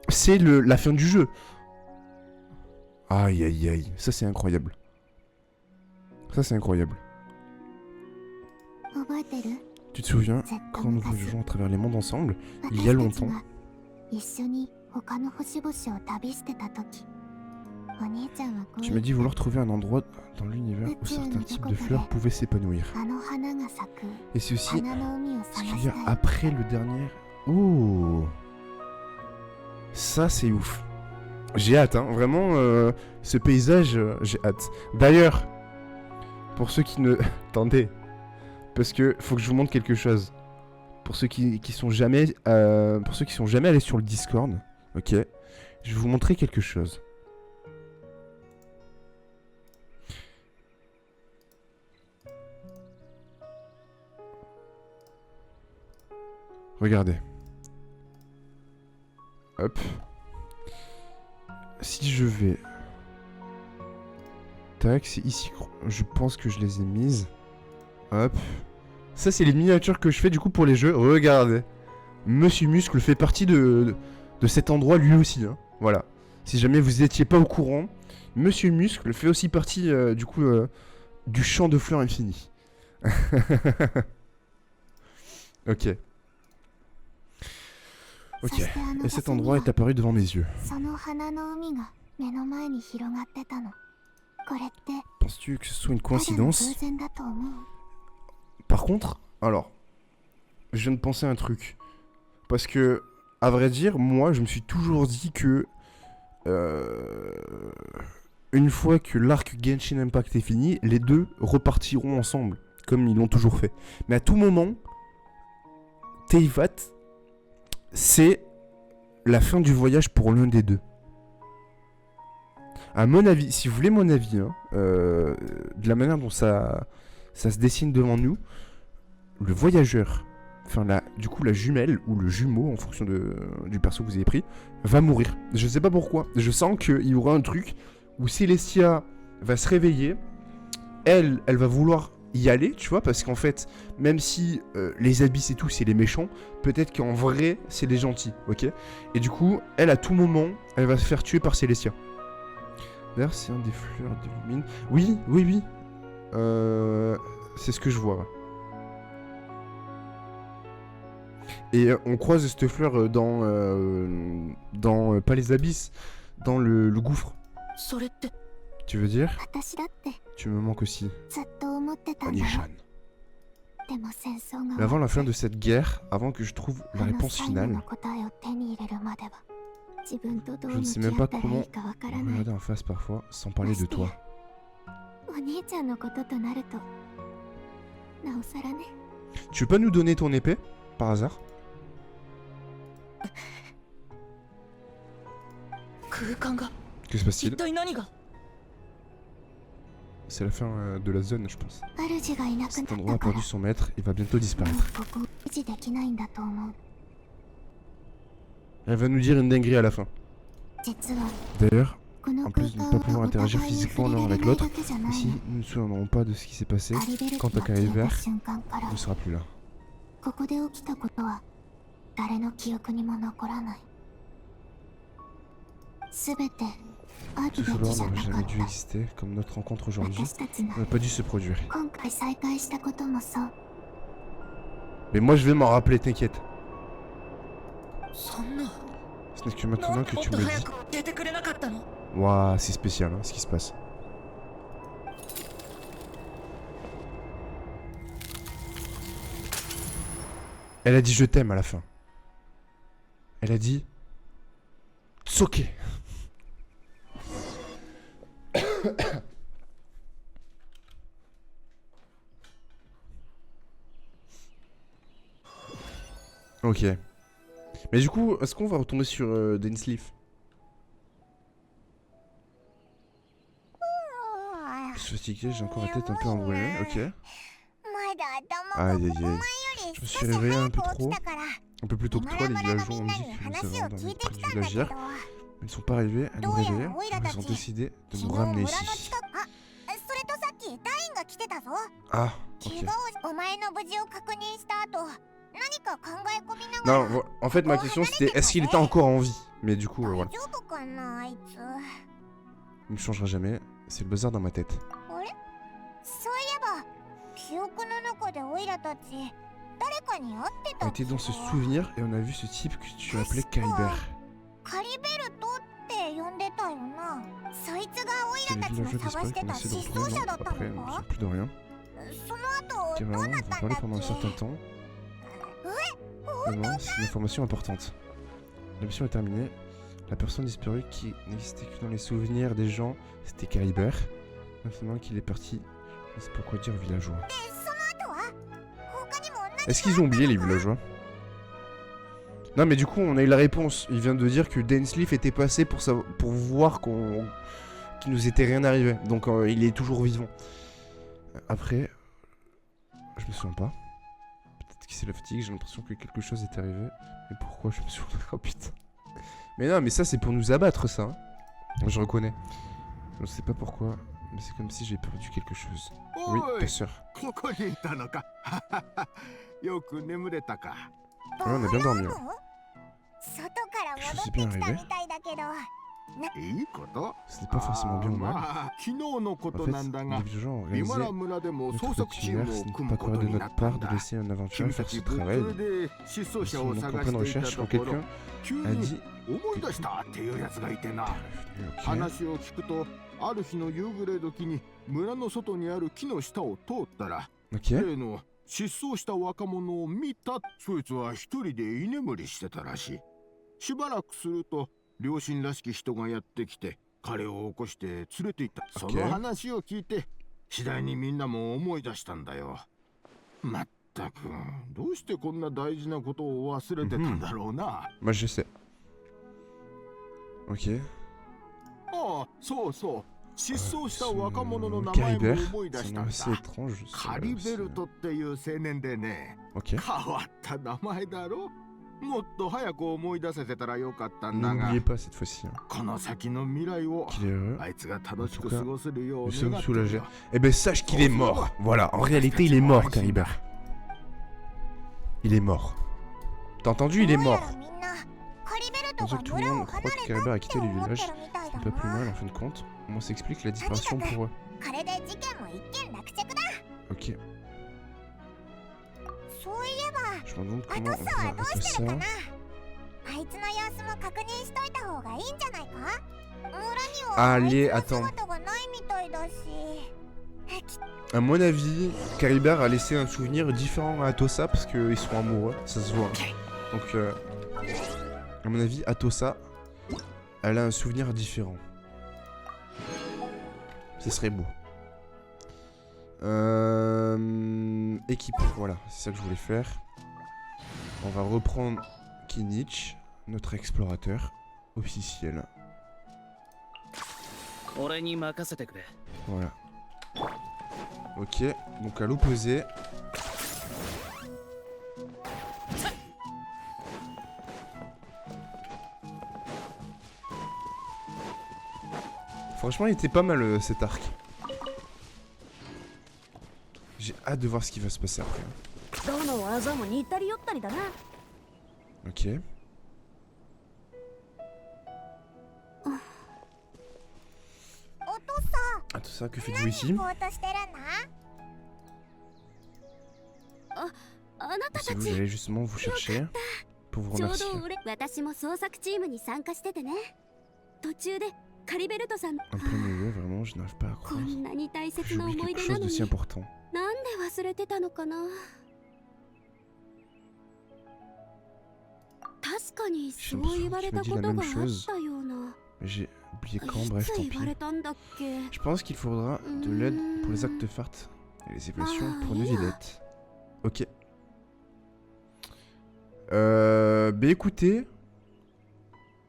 c'est la fin du jeu. Aïe, aïe, aïe. Ça, c'est incroyable. Ça, c'est incroyable. Tu te souviens, quand nous voyageons à travers les mondes ensemble, il y a longtemps, tu m'as dit vouloir trouver un endroit dans l'univers où certains types de fleurs pouvaient s'épanouir. Et c'est aussi ce qu'il y a après le dernier... Oh! Ça, c'est ouf. J'ai hâte, hein. Vraiment, ce paysage, j'ai hâte. D'ailleurs, pour ceux qui ne... Attendez. Parce que faut que je vous montre quelque chose. Pour ceux qui sont jamais... pour ceux qui sont jamais allés sur le Discord, ok, je vais vous montrer quelque chose. Regardez. Hop. Si je vais... Tac, c'est ici. Je pense que je les ai mises. Hop. Ça, c'est les miniatures que je fais du coup pour les jeux. Regardez. Monsieur Muscle fait partie de cet endroit lui aussi. Hein. Voilà. Si jamais vous n'étiez pas au courant, Monsieur Muscle fait aussi partie du coup du champ de fleurs infini. Ok. Ok. Et cet endroit est apparu devant mes yeux. Penses-tu que ce soit une coïncidence? Par contre, alors, je viens de penser à un truc. Parce que, à vrai dire, moi, je me suis toujours dit que... une fois que l'arc Genshin Impact est fini, les deux repartiront ensemble, comme ils l'ont toujours fait. Mais à tout moment, Teyvat, c'est la fin du voyage pour l'un des deux. À mon avis, si vous voulez mon avis, hein, de la manière dont ça se dessine devant nous, le voyageur, enfin du coup la jumelle ou le jumeau en fonction du perso que vous avez pris, va mourir. Je sais pas pourquoi. Je sens qu'il y aura un truc où Celestia va se réveiller, elle va vouloir y aller, tu vois, parce qu'en fait, même si les abysses et tout, c'est les méchants, peut-être qu'en vrai, c'est les gentils, ok? Et du coup, elle, à tout moment, elle va se faire tuer par Celestia. D'ailleurs, c'est un des fleurs de mine. Oui. C'est ce que je vois. Et on croise cette fleur dans pas les abysses, dans le gouffre. Tu veux dire? Tu me manques aussi. Onishan. Mais avant la fin de cette guerre, avant que je trouve la réponse finale, je ne sais même pas comment me regarder en face parfois sans parler de toi. Tu veux pas nous donner ton épée, par hasard? Que se passe-t-il? C'est la fin de la zone, je pense. Cet endroit a perdu son maître et va bientôt disparaître. Elle va nous dire une dinguerie à la fin. D'ailleurs, en plus de ne pas pouvoir interagir physiquement l'un avec l'autre, si nous ne nous souviendrons pas de ce qui s'est passé, quand Akaiver ne sera plus là. Tout cela n'aurait jamais dû exister, comme notre rencontre aujourd'hui n'aurait pas dû se produire. Mais moi je vais m'en rappeler, t'inquiète. Ce n'est que maintenant que tu me le dis. Waouh, c'est spécial hein, ce qui se passe. Elle a dit je t'aime à la fin. Elle a dit Tsoke. Ok. Mais du coup, est-ce qu'on va retomber sur Dainsleif? Sophistiqué, j'ai encore la tête un peu embrumée, ok. Aïe aïe aïe. Je me suis réveillé un peu plus tôt que toi, les villageois ont dit que nous avons dormi près du villagère. Ils ne sont pas arrivés à nous réveiller, ils ont décidé de nous ramener ici. Ah, ok. Non, en fait ma question c'était est-ce qu'il était encore en vie? Mais du coup, voilà. Il ne changera jamais, c'est le bazar dans ma tête. On était dans ce souvenir et on a vu ce type que tu appelais Kaiber. C'est les villageois disparus qu'on essaie de retrouver, non? Après, on ne sait plus de rien. Ok, vraiment, on va en parler pendant un certain temps. Vraiment, c'est une information importante. La mission est terminée. La personne disparue qui n'existait que dans les souvenirs des gens, c'était Caribert. Maintenant qu'il est parti, on ne sait pas quoi dire aux villageois. Est-ce qu'ils ont oublié les villageois? Non mais du coup on a eu la réponse. Il vient de dire que Dainsleif était passé pour voir qu'il nous était rien arrivé. Donc il est toujours vivant. Après, je me souviens pas. Peut-être que c'est la fatigue, j'ai l'impression que quelque chose est arrivé. Mais pourquoi je me souviens? Oh putain. Mais non mais ça c'est pour nous abattre ça. Hein. Je reconnais. Je sais pas pourquoi. Mais c'est comme si j'ai perdu quelque chose. Oui, bien sûr. Ouais, on a bien dormi. Hein. Quelque chose est bien arrivé. Ce n'est pas forcément bien ou mal. En fait, les gens ont réalisé notre itinéraire, ce n'est pas correct de notre part de laisser un aventurier faire ce travail. Si on en comprend une recherche quand quelqu'un a dit que... Ok. 失踪した若者を見た。そいつは一人で居眠りしてたらしい。しばらくすると両親らしき人がやってきて彼を起こして連れて行った。その話を聞いて次第にみんなも思い出したんだよ。まったくどうしてこんな大事なことを忘れてたんだろうな。Moi je sais. Ok. ああ、そうそう。失踪した若者の名前も思い出したんだ。カリベルトっていう青年でね。変わった名前だろ。もっと早く思い出せてたらよかったんだが。この先の未来をあいつが楽しく過ごせるように願ってるよ。Eh ben sache qu'il est mort. Voilà, en réalité il est mort, Caribert. Il est mort. T'as entendu, il est mort. On dirait que tout le monde croit que Caribert a quitté le village. C'est pas plus mal en fin de compte. Comment s'explique la disparition pour eux? Ok. Je me demande comment on va arrêter ça. Allez, attends. À mon avis, Caribert a laissé un souvenir différent à Atossa parce qu'ils sont amoureux, ça se voit. Donc, à mon avis, Atossa, elle a un souvenir différent. Ce serait beau. Équipe, voilà, c'est ça que je voulais faire. On va reprendre Kinich, notre explorateur officiel. Voilà. Ok, donc à l'opposé. Franchement, il était pas mal cet arc. J'ai hâte de voir ce qui va se passer après. Ok. Ah, tout ça, que faites-vous ici? C'est vous, j'allais justement vous chercher pour vous remercier. Un peu mauvais, vraiment, je n'arrive pas à croire. J'ai oublié quelque chose d'aussi important. J'ai l'impression que tu m'as dit la même chose. Mais j'ai oublié quand, bref, tant pis. Je pense qu'il faudra de l'aide pour les artefacts et les évaluations pour Neuvillette. Ok. Bah écoutez,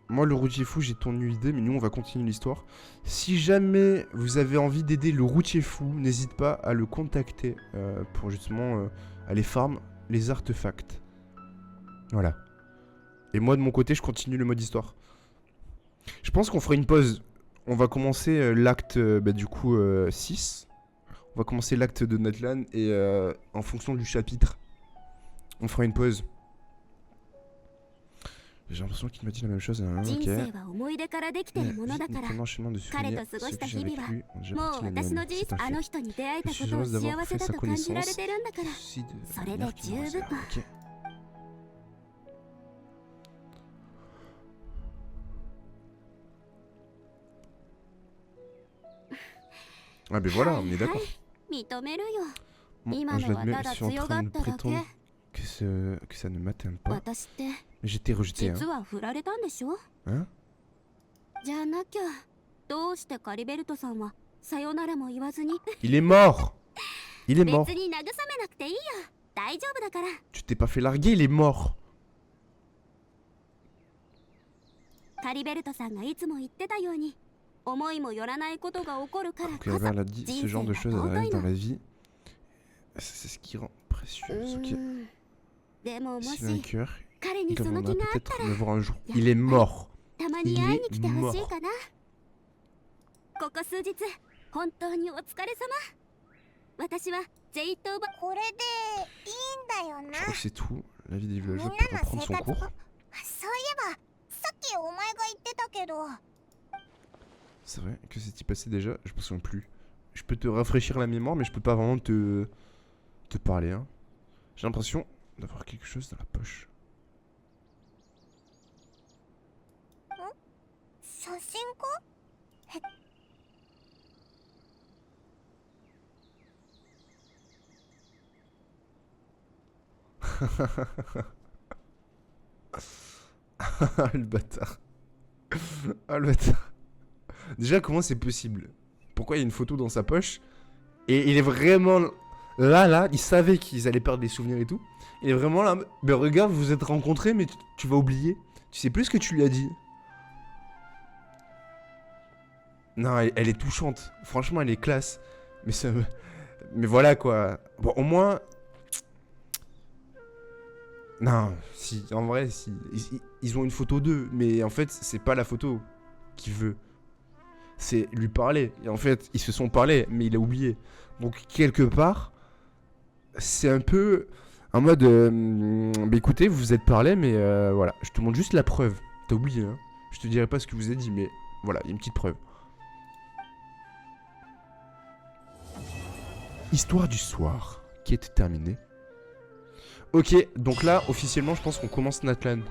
moi le routier fou j'ai tourné une idée, mais nous on va continuer l'histoire. Si jamais vous avez envie d'aider le routier fou, n'hésite pas à le contacter pour justement aller farm les artefacts. Voilà. Et moi de mon côté je continue le mode histoire. Je pense qu'on fera une pause. On va commencer l'acte du coup 6. On va commencer l'acte de Natlan et en fonction du chapitre, on fera une pause. J'ai l'impression qu'il m'a dit la même chose. Hein, ok. Un enchaînement de souvenirs. Ceux que j'ai avec lui ont déjà parti la mienne. C'est un fait. Je suis heureuse d'avoir fait sa connaissance. Souci de l'avenir qui me réserve. Ok. Ah ben voilà, on est d'accord. Bon, je l'admets, je suis en train de prétendre que ça ne m'atteint pas. Mais j'étais rejeté, hein. Hein? Il est mort. Il est mort. Tu t'es pas fait larguer, il est mort. Donc elle a dit, ce genre de choses arrivent dans la vie. C'est ce qui rend précieuse. Ok. S'il a un cœur, il reviendra peut-être me voir un jour. Il est mort. Il est mort. Je crois que c'est tout. La vie des villageois peut reprendre son cours. C'est vrai que c'est-il passé déjà? Je me souviens plus. Je peux te rafraîchir la mémoire, mais je peux pas vraiment te parler. Hein. J'ai l'impression d'avoir quelque chose dans la poche. Le bâtard. Ah le bâtard. Déjà comment c'est possible? Pourquoi il y a une photo dans sa poche? Et il est vraiment là, il savait qu'ils allaient perdre des souvenirs et tout. Il est vraiment là, mais regarde, vous vous êtes rencontrés mais tu vas oublier. Tu sais plus ce que tu lui as dit. Non, elle est touchante. Franchement, elle est classe. Mais ça me... Mais voilà quoi. Bon, au moins... Non, si, en vrai, si. Ils ont une photo d'eux, mais en fait, c'est pas la photo qu'il veut. C'est lui parler. Et en fait, ils se sont parlé, mais il a oublié. Donc, quelque part, c'est un peu en mode... bah écoutez, vous vous êtes parlé, mais voilà. Je te montre juste la preuve. T'as oublié, hein. Je te dirai pas ce que vous avez dit, mais voilà, il y a une petite preuve. Histoire du soir, qui est terminée. Ok, donc là, officiellement, je pense qu'on commence Natlan.